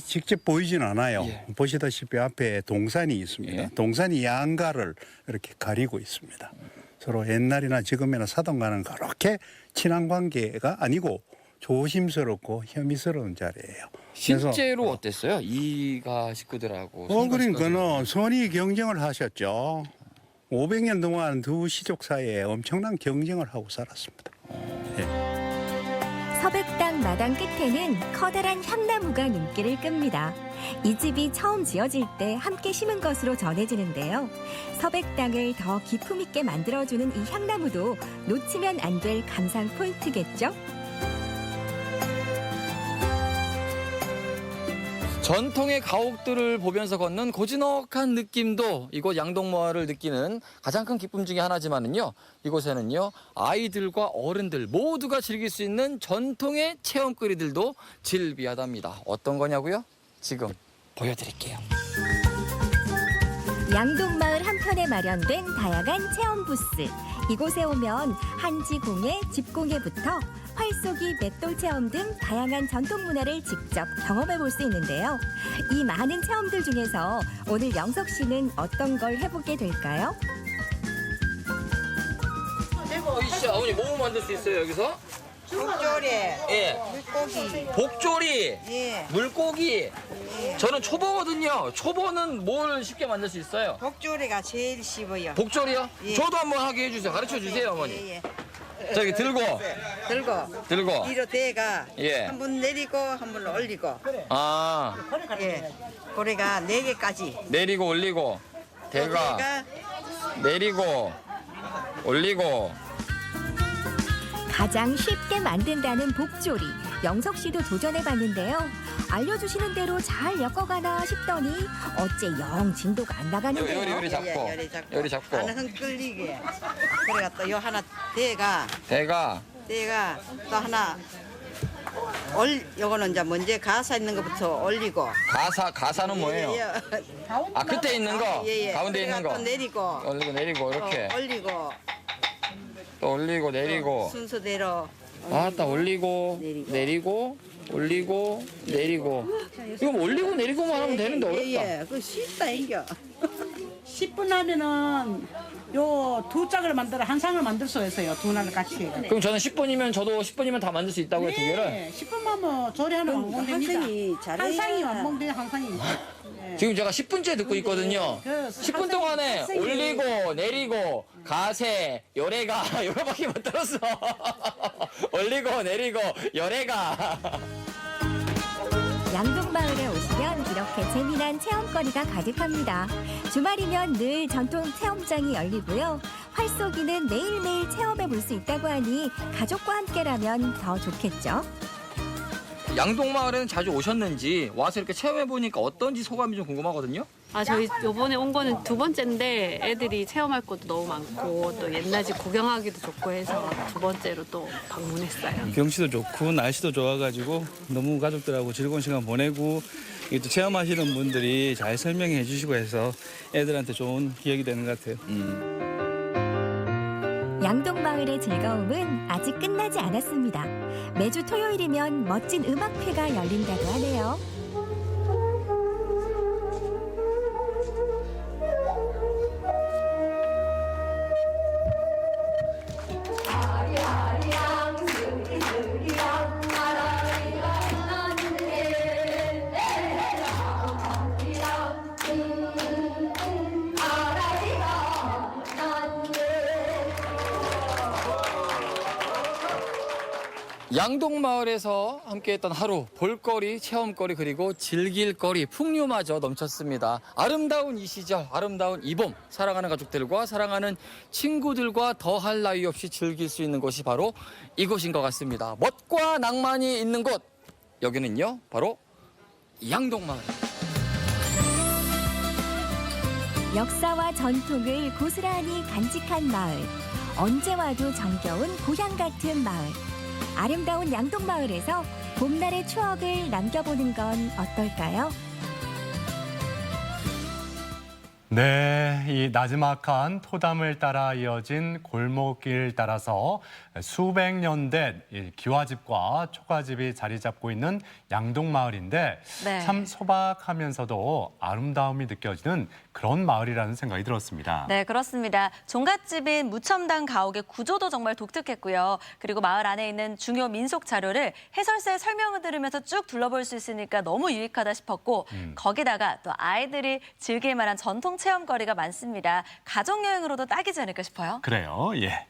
직접 보이진 않아요. 예. 보시다시피 앞에 동산이 있습니다. 예. 동산이 양가를 이렇게 가리고 있습니다. 서로 옛날이나 지금이나 사돈과는 그렇게 친한 관계가 아니고 조심스럽고 혐의스러운 자리예요. 실제로 어땠어요? 이가 식구들하고. 그러니까는 선의 경쟁을 하셨죠. 500년 동안 두 시족 사이에 엄청난 경쟁을 하고 살았습니다. 서백당 마당 끝에는 커다란 향나무가 눈길을 끕니다. 이 집이 처음 지어질 때 함께 심은 것으로 전해지는데요. 서백당을 더 기품 있게 만들어주는 이 향나무도 놓치면 안 될 감상 포인트겠죠? 전통의 가옥들을 보면서 걷는 고즈넉한 느낌도 이곳 양동마을을 느끼는 가장 큰 기쁨 중에 하나지만은요. 이곳에는요. 아이들과 어른들 모두가 즐길 수 있는 전통의 체험거리들도 즐비하답니다. 어떤 거냐고요? 지금 보여드릴게요. 양동마을 한편에 마련된 다양한 체험 부스. 이곳에 오면 한지공예, 집공예부터 활쏘기, 맷돌 체험 등 다양한 전통 문화를 직접 경험해 볼 수 있는데요. 이 많은 체험들 중에서 오늘 영석 씨는 어떤 걸 해보게 될까요? 이씨 어머니 뭐 만들 수 있어요 여기서? 복조리, 예. 물고기, 복조리, 예, 물고기. 저는 초보거든요. 초보는 뭘 쉽게 만들 수 있어요? 복조리가 제일 쉽어요. 복조리요? 예. 저도 한번 하게 해주세요. 가르쳐 주세요 어머니. 예, 예. 저기 들고 들고 위로 대가 예. 한 번 내리고 한 번 올리고 아 예, 고래가 4개까지 내리고 올리고 대가 내리고 올리고. 가장 쉽게 만든다는 복조리. 영석 씨도 도전해봤는데요. 알려주시는 대로 잘 엮어가나 싶더니 어째 영 진도가 안 나가는데요. 요리 잡고 요리 잡고 안 흔들리게 그래가 또 요 하나 대가 대가 또 하나 요거는 이제 먼저 가사 있는 것부터 올리고 가사는 뭐예요? 예, 예. 아 끝에 있는 거 예, 예. 가운데 있는 그래가 거 또 내리고 올리고 내리고 이렇게 올리고 또 올리고 내리고 순서대로 아딱 올리고 내리고. 내리고 올리고 내리고. 이거 뭐 올리고 내리고만 하면 되는데 어렵다. 예, 그 쉽다 인겨. 10분 하면은 요 두 짝을 만들어 한 상을 만들 수 있어요. 두 날을 같이 해가지고. 그럼 저는 10분이면 저도 10분이면 다 만들 수 있다고요, 두 개를? 네, 10분만 뭐 조리하면 완공됩니다. 한 상이 잘해야. 한 상이 완공돼 한 상이. 네. 지금 제가 10분째 듣고 있거든요. 그 10분 동안에 학생이- 올리고 내리고 가세 열애가 요거밖에 못 들었어. 올리고 내리고 열애가. 양동마을에 오시면 이렇게 재미난 체험거리가 가득합니다. 주말이면 늘 전통 체험장이 열리고요. 활쏘기는 매일매일 체험해 볼 수 있다고 하니 가족과 함께라면 더 좋겠죠. 양동마을에는 자주 오셨는지 와서 이렇게 체험해 보니까 어떤지 소감이 좀 궁금하거든요. 저희 요번에 온 거는 두 번째인데 애들이 체험할 것도 너무 많고 또 옛날 집 구경하기도 좋고 해서 두 번째로 또 방문했어요. 경치도 좋고 날씨도 좋아가지고 너무 가족들하고 즐거운 시간 보내고 이게 또 체험하시는 분들이 잘 설명해 주시고 해서 애들한테 좋은 기억이 되는 것 같아요. 양동마을의 즐거움은 아직 끝나지 않았습니다. 매주 토요일이면 멋진 음악회가 열린다고 하네요. 양동마을에서 함께했던 하루, 볼거리, 체험거리, 그리고 즐길거리, 풍류마저 넘쳤습니다. 아름다운 이 시절, 아름다운 이 봄, 사랑하는 가족들과 사랑하는 친구들과 더할 나위 없이 즐길 수 있는 곳이 바로 이곳인 것 같습니다. 멋과 낭만이 있는 곳, 여기는요, 바로 양동마을. 역사와 전통을 고스란히 간직한 마을. 언제 와도 정겨운 고향 같은 마을. 아름다운 양동마을에서 봄날의 추억을 남겨보는 건 어떨까요? 네, 이 나지막한 토담을 따라 이어진 골목길 따라서 수백 년 된 기와집과 초가집이 자리 잡고 있는 양동마을인데 네. 참 소박하면서도 아름다움이 느껴지는 그런 마을이라는 생각이 들었습니다. 네, 그렇습니다. 종갓집인 무첨단 가옥의 구조도 정말 독특했고요. 그리고 마을 안에 있는 중요 민속 자료를 해설사의 설명을 들으면서 쭉 둘러볼 수 있으니까 너무 유익하다 싶었고 거기다가 또 아이들이 즐길 만한 전통 체험거리가 많습니다. 가족여행으로도 딱이지 않을까 싶어요. 그래요, 예.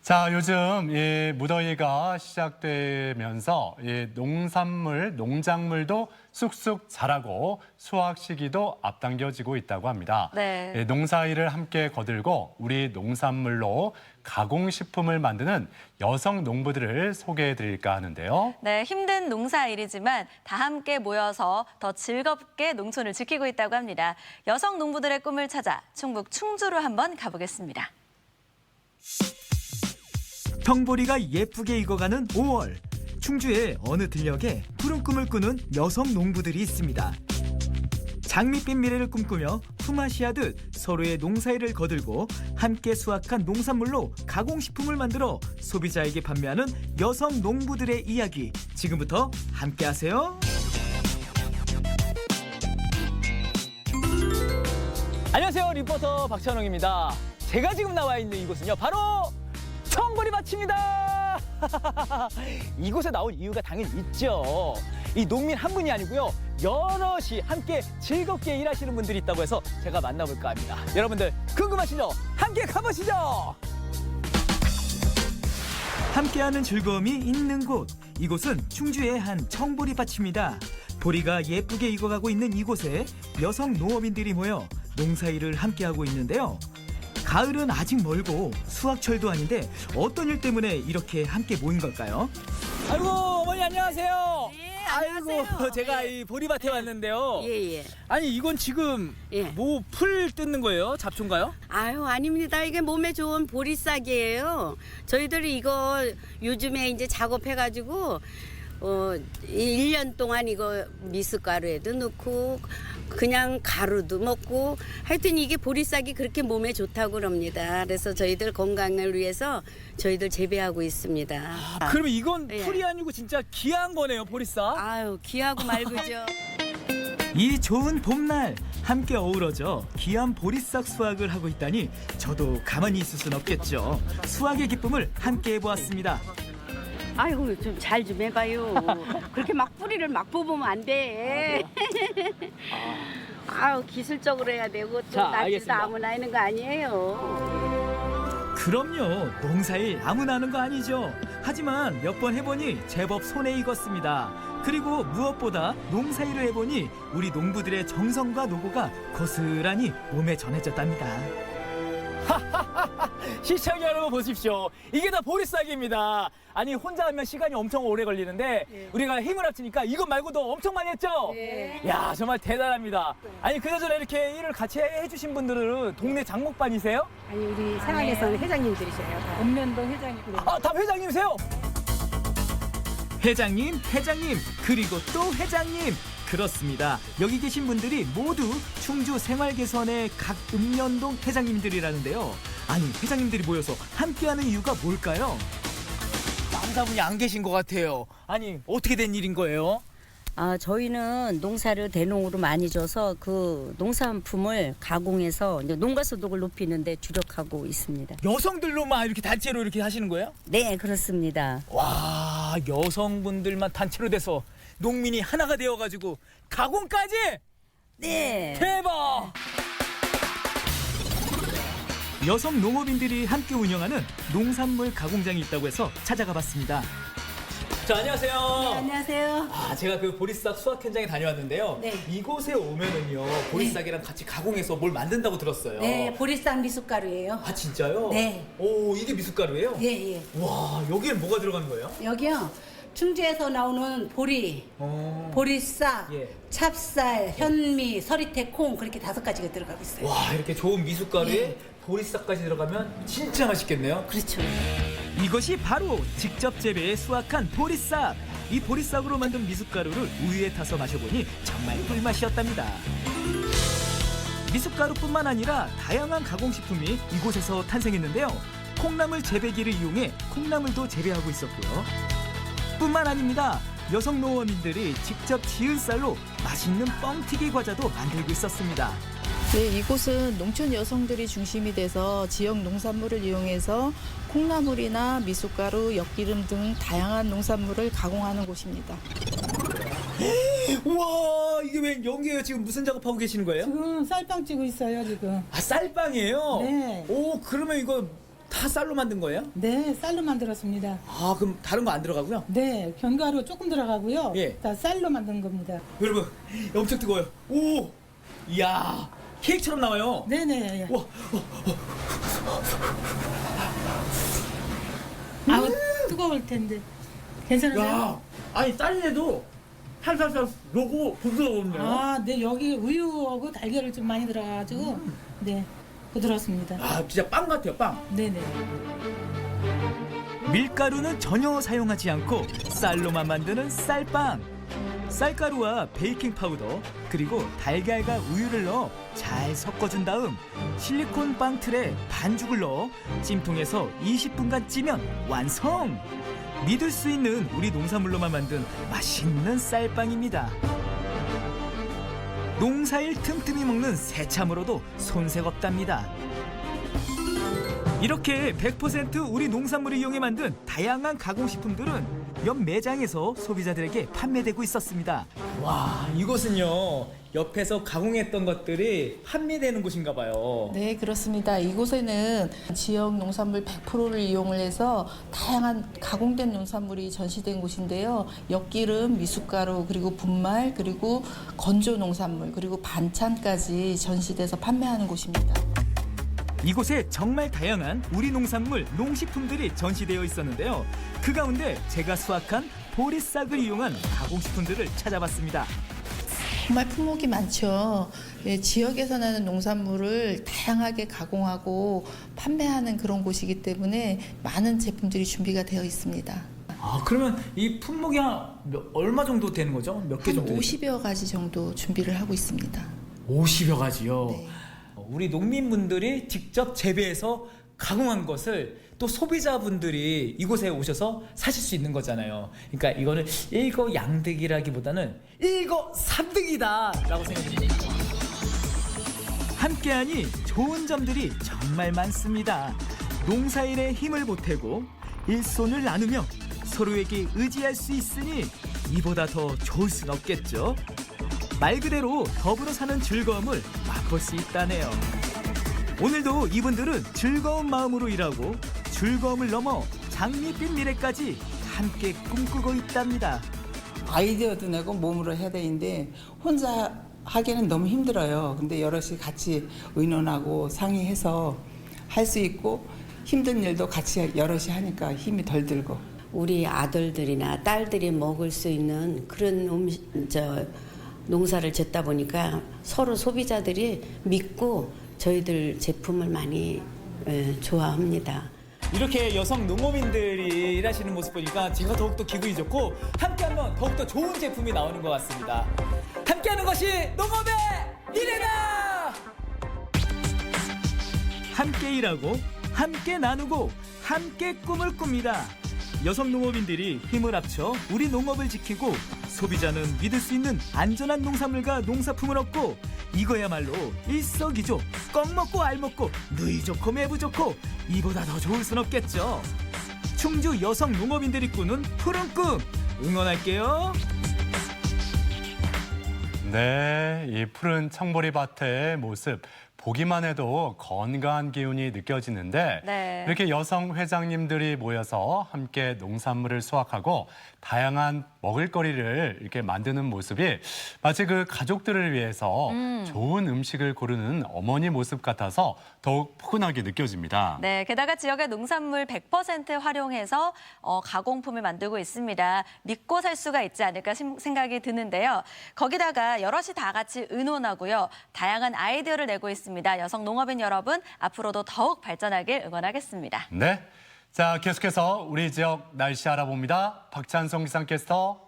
자, 요즘 이 무더위가 시작되면서 이 농작물도 쑥쑥 자라고 수확 시기도 앞당겨지고 있다고 합니다. 네. 이 농사일을 함께 거들고 우리 농산물로 가공식품을 만드는 여성 농부들을 소개해 드릴까 하는데요. 네, 힘든 농사일이지만 다 함께 모여서 더 즐겁게 농촌을 지키고 있다고 합니다. 여성 농부들의 꿈을 찾아 충북 충주로 한번 가보겠습니다. 텅보리가 예쁘게 익어가는 5월. 충주의 어느 들녘에 푸른 꿈을 꾸는 여성 농부들이 있습니다. 장밋빛 미래를 꿈꾸며 품앗이하듯 서로의 농사일을 거들고 함께 수확한 농산물로 가공식품을 만들어 소비자에게 판매하는 여성 농부들의 이야기. 지금부터 함께하세요. 안녕하세요, 리포터 박찬홍입니다. 제가 지금 나와 있는 이곳은요, 바로 청보리밭입니다. 이곳에 나올 이유가 당연히 있죠. 이 농민 한 분이 아니고요, 여럿이 함께 즐겁게 일하시는 분들이 있다고 해서 제가 만나볼까 합니다. 여러분들 궁금하시죠? 함께 가보시죠. 함께하는 즐거움이 있는 곳. 이곳은 충주의 한 청보리밭입니다. 보리가 예쁘게 익어가고 있는 이곳에 여성 농업인들이 모여 농사일을 함께하고 있는데요. 가을은 아직 멀고 수확철도 아닌데 어떤 일 때문에 이렇게 함께 모인 걸까요? 아이고, 어머니 안녕하세요. 네, 아이고, 제가 이 보리밭에 왔는데요. 예. 아니, 이건 지금 예. 뭐 풀 뜯는 거예요? 잡초인가요? 아유, 아닙니다. 이게 몸에 좋은 보리싹이에요. 저희들이 이거 요즘에 이제 작업해가지고 1년 동안 이거 미숫가루에도 넣고 그냥 가루도 먹고 하여튼 이게 보리쌀이 그렇게 몸에 좋다고 그럽니다. 그래서 저희들 건강을 위해서 저희들 재배하고 있습니다. 그러면 이건 예. 풀이 아니고 진짜 귀한 거네요, 보리쌀. 아유, 귀하고 말고죠. 이 좋은 봄날 함께 어우러져 귀한 보리싹 수확을 하고 있다니 저도 가만히 있을 순 없겠죠. 수확의 기쁨을 함께 해보았습니다. 아이고 좀 잘 좀 해봐요. 그렇게 막 뿌리를 막 뽑으면 안 돼. 아유 기술적으로 해야 되고 또 자, 날씨도 알겠습니다. 아무나 하는 거 아니에요. 그럼요. 농사일 아무나 하는 거 아니죠. 하지만 몇 번 해보니 제법 손에 익었습니다. 그리고 무엇보다 농사일을 해보니 우리 농부들의 정성과 노고가 고스란히 몸에 전해졌답니다. 시청자 여러분 보십시오. 이게 다 보리쌀입니다. 아니 혼자 하면 시간이 엄청 오래 걸리는데 우리가 힘을 합치니까 이것 말고도 엄청 많이 했죠? 야 정말 대단합니다. 아니 그나저나 이렇게 일을 같이 해주신 분들은 동네 장목반이세요? 아니 우리 상황에서는 회장님들이셔요. 읍면동 회장님. 아, 다 회장님이세요? 회장님, 그리고 또 회장님. 그렇습니다. 여기 계신 분들이 모두 충주 생활개선의 각 읍면동 회장님들이라는데요. 아니, 회장님들이 모여서 함께하는 이유가 뭘까요? 남자분이 안 계신 것 같아요. 아니 어떻게 된 일인 거예요? 아 저희는 농사를 대농으로 많이 줘서 그 농산품을 가공해서 이제 농가 소득을 높이는데 주력하고 있습니다. 여성들로만 이렇게 단체로 이렇게 하시는 거예요? 네 그렇습니다. 와 여성분들만 단체로 돼서 농민이 하나가 되어가지고 가공까지? 네. 대박! 여성 농업인들이 함께 운영하는 농산물 가공장이 있다고 해서 찾아가 봤습니다. 자 안녕하세요. 안녕하세요. 아 제가 그 보리싹 수확 현장에 다녀왔는데요. 네. 이곳에 오면은요 보리싹이랑 같이 가공해서 뭘 만든다고 들었어요. 네, 보리쌀 미숫가루예요. 아 진짜요? 네. 오 이게 미숫가루예요? 예, 예. 와 여기엔 뭐가 들어가는 거예요? 여기요. 충주에서 나오는 보리, 보리쌀, 예. 찹쌀, 현미, 서리태, 콩 그렇게 5가지가 들어가고 있어요. 와 이렇게 좋은 미숫가루에 예. 보리싹까지 들어가면 진짜 맛있겠네요. 그렇죠. 이것이 바로 직접 재배해 수확한 보리싹. 이 보리싹으로 만든 미숫가루를 우유에 타서 마셔보니 정말 꿀맛이었답니다. 미숫가루뿐만 아니라 다양한 가공식품이 이곳에서 탄생했는데요. 콩나물 재배기를 이용해 콩나물도 재배하고 있었고요. 뿐만 아닙니다. 여성 농업인들이 직접 지은 쌀로 맛있는 뻥튀기 과자도 만들고 있었습니다. 네, 이곳은 농촌 여성들이 중심이 돼서 지역 농산물을 이용해서 콩나물이나 미숫가루, 엿기름 등 다양한 농산물을 가공하는 곳입니다. 우와 이게 웬 연기예요? 지금 무슨 작업하고 계시는 거예요? 지금 쌀빵 찌고 있어요, 지금. 아 쌀빵이에요? 네. 오 그러면 이거 다 쌀로 만든 거예요? 네, 쌀로 만들었습니다. 아 그럼 다른 거 안 들어가고요? 네, 견과류 조금 들어가고요. 예. 다 쌀로 만든 겁니다. 여러분 엄청 뜨거워요. 오 이야 케이크처럼 나와요. 네네. 와 아우, 뜨거울 텐데. 괜찮으세요? 야, 아니 쌀인데도 살살살 녹고 부드러운데요? 아, 네, 여기 우유하고 달걀을 좀 많이 들어가가지고, 네, 부드럽습니다. 아 진짜 빵 같아요 빵. 네네. 밀가루는 전혀 사용하지 않고 쌀로만 만드는 쌀빵. 쌀가루와 베이킹 파우더 그리고 달걀과 우유를 넣어 잘 섞어준 다음 실리콘 빵 틀에 반죽을 넣어 찜통에서 20분간 찌면 완성! 믿을 수 있는 우리 농산물로만 만든 맛있는 쌀빵입니다. 농사일 틈틈이 먹는 새참으로도 손색 없답니다. 이렇게 100% 우리 농산물을 이용해 만든 다양한 가공식품들은 옆 매장에서 소비자들에게 판매되고 있었습니다. 와 이곳은요 옆에서 가공했던 것들이 판매되는 곳인가 봐요. 네, 그렇습니다. 이곳에는 지역 농산물 100%를 이용을 해서 다양한 가공된 농산물이 전시된 곳인데요. 엿기름, 미숫가루, 그리고 분말, 그리고 건조 농산물, 그리고 반찬까지 전시돼서 판매하는 곳입니다. 이곳에 정말 다양한 우리 농산물, 농식품들이 전시되어 있었는데요. 그 가운데 제가 수확한 보리싹을 이용한 가공식품들을 찾아봤습니다. 정말 품목이 많죠. 예, 지역에서 나는 농산물을 다양하게 가공하고 판매하는 그런 곳이기 때문에 많은 제품들이 준비가 되어 있습니다. 아 그러면 이 품목이 얼마 정도 되는 거죠? 몇 개 한 정도? 50여 가지 정도 준비를 하고 있습니다. 50여 가지요. 우리 농민분들이 직접 재배해서 가공한 것을 또 소비자분들이 이곳에 오셔서 사실 수 있는 거잖아요. 그러니까 이거는 일거양득이라기보다는 일거삼득이다라고 생각합니다. 함께하니 좋은 점들이 정말 많습니다. 농사일에 힘을 보태고 일손을 나누며 서로에게 의지할 수 있으니 이보다 더 좋을 순 없겠죠. 말 그대로 더불어 사는 즐거움을 맛볼 수 있다네요. 오늘도 이분들은 즐거운 마음으로 일하고 즐거움을 넘어 장밋빛 미래까지 함께 꿈꾸고 있답니다. 아이디어도 내고 몸으로 해야 되는데 혼자 하기에는 너무 힘들어요. 근데 여럿이 같이 의논하고 상의해서 할 수 있고 힘든 일도 같이 여럿이 하니까 힘이 덜 들고. 우리 아들들이나 딸들이 먹을 수 있는 그런 농사를 짓다 보니까 서로 소비자들이 믿고 저희들 제품을 많이 좋아합니다. 이렇게 여성 농업인들이 일하시는 모습 보니까 제가 더욱더 기분이 좋고 함께하면 더욱더 좋은 제품이 나오는 것 같습니다. 함께하는 것이 농업의 미래다! 함께 일하고 함께 나누고 함께 꿈을 꿉니다. 여성 농업인들이 힘을 합쳐 우리 농업을 지키고 소비자는 믿을 수 있는 안전한 농산물과 농사품을 얻고 이거야말로 일석이조 껌 먹고 알 먹고 누이 좋고 매부 좋고 이보다 더 좋을 순 없겠죠. 충주 여성 농업인들이 꾸는 푸른 꿈 응원할게요. 네, 이 푸른 청보리밭의 모습 보기만 해도 건강한 기운이 느껴지는데 네. 이렇게 여성 회장님들이 모여서 함께 농산물을 수확하고 다양한 먹을거리를 이렇게 만드는 모습이 마치 그 가족들을 위해서 좋은 음식을 고르는 어머니 모습 같아서 더욱 포근하게 느껴집니다. 네, 게다가 지역의 농산물 100% 활용해서 가공품을 만들고 있습니다. 믿고 살 수가 있지 않을까 생각이 드는데요. 거기다가 여럿이 다 같이 의논하고요. 다양한 아이디어를 내고 있습니다. 여성 농업인 여러분, 앞으로도 더욱 발전하길 응원하겠습니다. 네, 자 계속해서 우리 지역 날씨 알아봅니다. 박찬성 기상캐스터.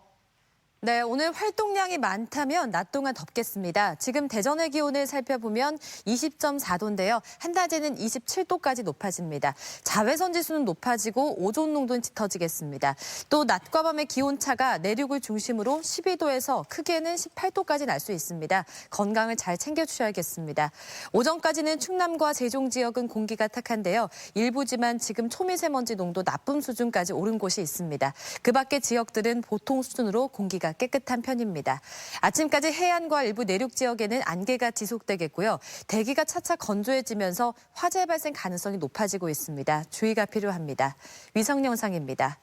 네, 오늘 활동량이 많다면 낮 동안 덥겠습니다. 지금 대전의 기온을 살펴보면 20.4도인데요. 한낮에는 27도까지 높아집니다. 자외선 지수는 높아지고 오존 농도는 짙어지겠습니다. 또 낮과 밤의 기온차가 내륙을 중심으로 12도에서 크게는 18도까지 날 수 있습니다. 건강을 잘 챙겨주셔야겠습니다. 오전까지는 충남과 세종 지역은 공기가 탁한데요. 일부지만 지금 초미세먼지 농도 나쁨 수준까지 오른 곳이 있습니다. 그 밖의 지역들은 보통 수준으로 공기가 깨끗한 편입니다. 아침까지 해안과 일부 내륙 지역에는 안개가 지속되겠고요. 대기가 차차 건조해지면서 화재 발생 가능성이 높아지고 있습니다. 주의가 필요합니다. 위성 영상입니다.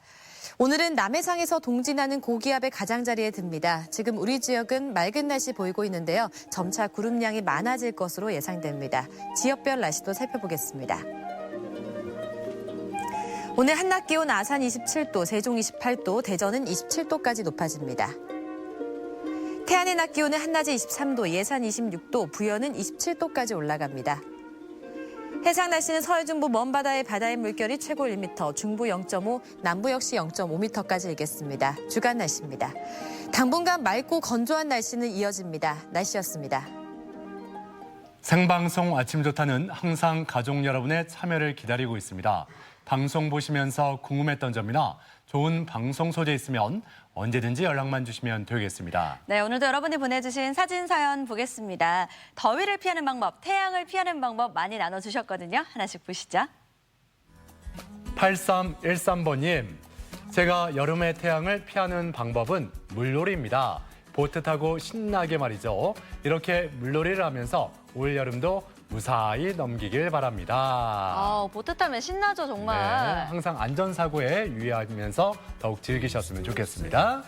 오늘은 남해상에서 동진하는 고기압의 가장자리에 듭니다. 지금 우리 지역은 맑은 날씨 보이고 있는데요. 점차 구름량이 많아질 것으로 예상됩니다. 지역별 날씨도 살펴보겠습니다. 오늘 한낮 기온 아산 27도, 세종 28도, 대전은 27도까지 높아집니다. 태안의 낮 기온은 한낮에 23도, 예산 26도, 부여는 27도까지 올라갑니다. 해상 날씨는 서해 중부 먼바다의 바다의 물결이 최고 1m, 중부 0.5, 남부 역시 0.5m까지 일겠습니다. 주간 날씨입니다. 당분간 맑고 건조한 날씨는 이어집니다. 날씨였습니다. 생방송 아침 좋다는 항상 가족 여러분의 참여를 기다리고 있습니다. 방송 보시면서 궁금했던 점이나 좋은 방송 소재 있으면 언제든지 연락만 주시면 되겠습니다. 네, 오늘도 여러분이 보내주신 사진 사연 보겠습니다. 더위를 피하는 방법, 태양을 피하는 방법 많이 나눠주셨거든요. 하나씩 보시죠. 8313번님, 제가 여름의 태양을 피하는 방법은 물놀이입니다. 보트 타고 신나게 말이죠. 이렇게 물놀이를 하면서 올여름도 무사히 넘기길 바랍니다. 보트 타면 신나죠, 정말. 네, 항상 안전사고에 유의하면서 더욱 즐기셨으면 좋겠습니다.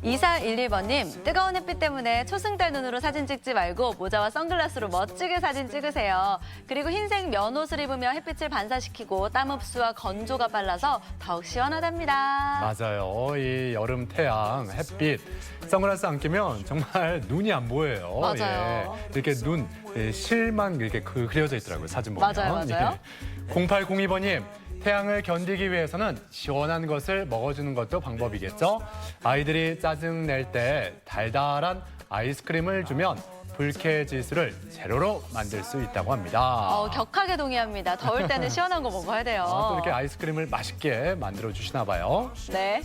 2411번님, 뜨거운 햇빛 때문에 초승달 눈으로 사진 찍지 말고 모자와 선글라스로 멋지게 사진 찍으세요. 그리고 흰색 면옷을 입으며 햇빛을 반사시키고 땀 흡수와 건조가 빨라서 더욱 시원하답니다. 맞아요. 이 여름 태양, 햇빛, 선글라스 안 끼면 정말 눈이 안 보여요. 맞아요. 예, 이렇게 눈, 실만 이렇게 그려져 있더라고요. 사진 보면. 맞아요. 0802번님. 태양을 견디기 위해서는 시원한 것을 먹어주는 것도 방법이겠죠. 아이들이 짜증 낼 때 달달한 아이스크림을 주면 불쾌 지수를 제로로 만들 수 있다고 합니다. 격하게 동의합니다. 더울 때는 시원한 거 먹어야 돼요. 또 이렇게 아이스크림을 맛있게 만들어 주시나 봐요. 네.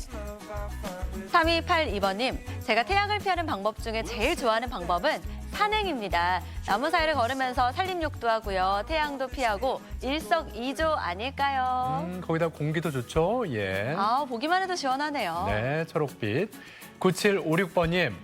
3282번님, 제가 태양을 피하는 방법 중에 제일 좋아하는 방법은 산행입니다. 나무 사이를 걸으면서 산림욕도 하고요. 태양도 피하고 일석이조 아닐까요? 거기다 공기도 좋죠. 예. 보기만 해도 시원하네요. 네, 초록빛. 9756번님,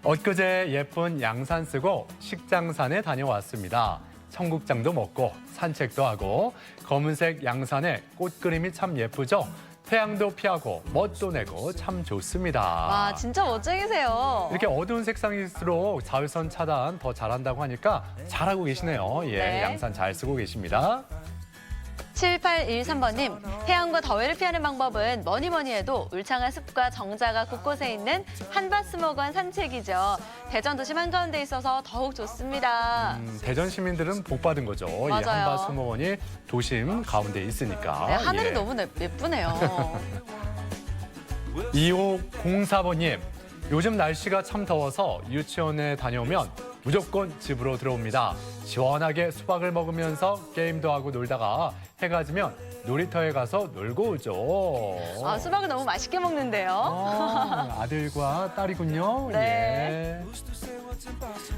엊그제 예쁜 양산 쓰고 식장산에 다녀왔습니다. 청국장도 먹고 산책도 하고 검은색 양산에 꽃 그림이 참 예쁘죠? 태양도 피하고 멋도 내고 참 좋습니다. 와, 진짜 멋쟁이세요. 이렇게 어두운 색상일수록 자외선 차단 더 잘한다고 하니까 잘하고 계시네요. 예, 네. 양산 잘 쓰고 계십니다. 7813번님, 태양과 더위를 피하는 방법은 뭐니 해도 울창한 숲과 정자가 곳곳에 있는 한밭수목원 산책이죠. 대전 도심 한가운데 있어서 더욱 좋습니다. 대전 시민들은 복 받은 거죠. 이 맞아요. 한밭수목원이 도심 가운데 있으니까. 네, 하늘이 예. 너무 예쁘네요. 2504번님, 요즘 날씨가 참 더워서 유치원에 다녀오면 무조건 집으로 들어옵니다. 시원하게 수박을 먹으면서 게임도 하고 놀다가 해가 지면 놀이터에 가서 놀고 오죠. 수박을 너무 맛있게 먹는데요. 아들과 딸이군요. 네. 예.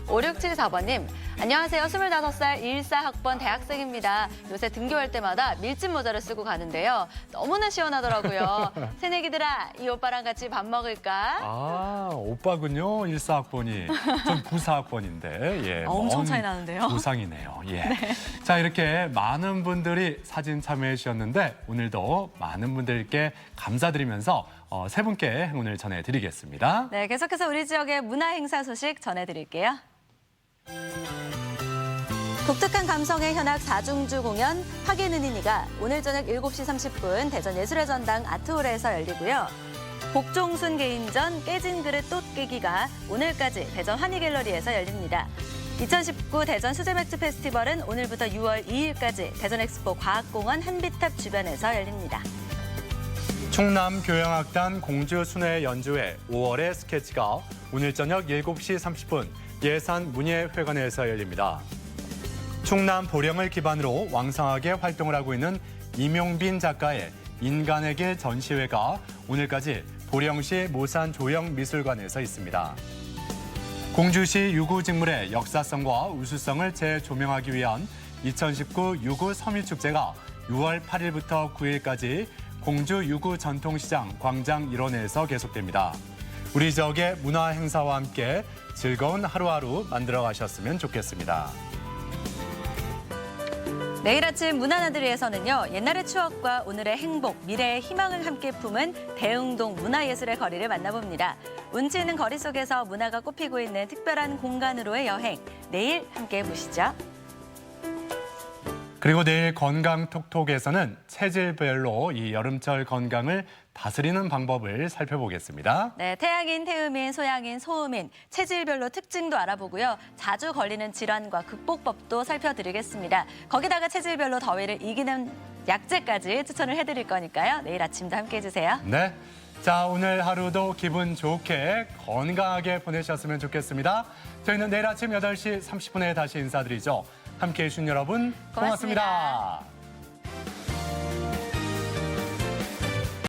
5674번님, 안녕하세요. 25살 14학번 대학생입니다. 요새 등교할 때마다 밀짚 모자를 쓰고 가는데요. 너무나 시원하더라고요. 새내기들아, 이 오빠랑 같이 밥 먹을까? 오빠군요. 14학번이. 전 94학번인데. 예, 엄청 차이 나는데요. 조상이네요. 예. 자, 이렇게 많은 분들이 사진 참여해 주셨는데 오늘도 많은 분들께 감사드리면서 세 분께 행운을 전해드리겠습니다. 네, 계속해서 우리 지역의 문화 행사 소식 전해드릴게요. 독특한 감성의 현악 4중주 공연 하계는이니가 오늘 저녁 7시 30분 대전 예술의 전당 아트홀에서 열리고요. 복종순 개인전 깨진 그릇 또 깨기가 오늘까지 대전 환희갤러리에서 열립니다. 2019 대전 수제맥주 페스티벌은 오늘부터 6월 2일까지 대전 엑스포 과학공원 한비탑 주변에서 열립니다. 충남 교향악단 공주 순회 연주회 5월의 스케치가 오늘 저녁 7시 30분 예산 문예회관에서 열립니다. 충남 보령을 기반으로 왕성하게 활동을 하고 있는 임용빈 작가의 인간의 길 전시회가 오늘까지 보령시 모산조형미술관에서 있습니다. 공주시 유구직물의 역사성과 우수성을 재조명하기 위한 2019 유구 서민축제가 6월 8일부터 9일까지 공주 유구 전통시장 광장 일원에서 계속됩니다. 우리 지역의 문화 행사와 함께 즐거운 하루하루 만들어 가셨으면 좋겠습니다. 내일 아침 문화나들이에서는요. 옛날의 추억과 오늘의 행복, 미래의 희망을 함께 품은 대흥동 문화예술의 거리를 만나봅니다. 운치 있는 거리 속에서 문화가 꽃피고 있는 특별한 공간으로의 여행. 내일 함께 해보시죠. 그리고 내일 건강톡톡에서는 체질별로 이 여름철 건강을 다스리는 방법을 살펴보겠습니다. 네, 태양인, 태음인, 소양인, 소음인, 체질별로 특징도 알아보고요. 자주 걸리는 질환과 극복법도 살펴드리겠습니다. 거기다가 체질별로 더위를 이기는 약재까지 추천을 해드릴 거니까요. 내일 아침도 함께해 주세요. 네, 자 오늘 하루도 기분 좋게 건강하게 보내셨으면 좋겠습니다. 저희는 내일 아침 8시 30분에 다시 인사드리죠. 함께해 주신 여러분 고맙습니다.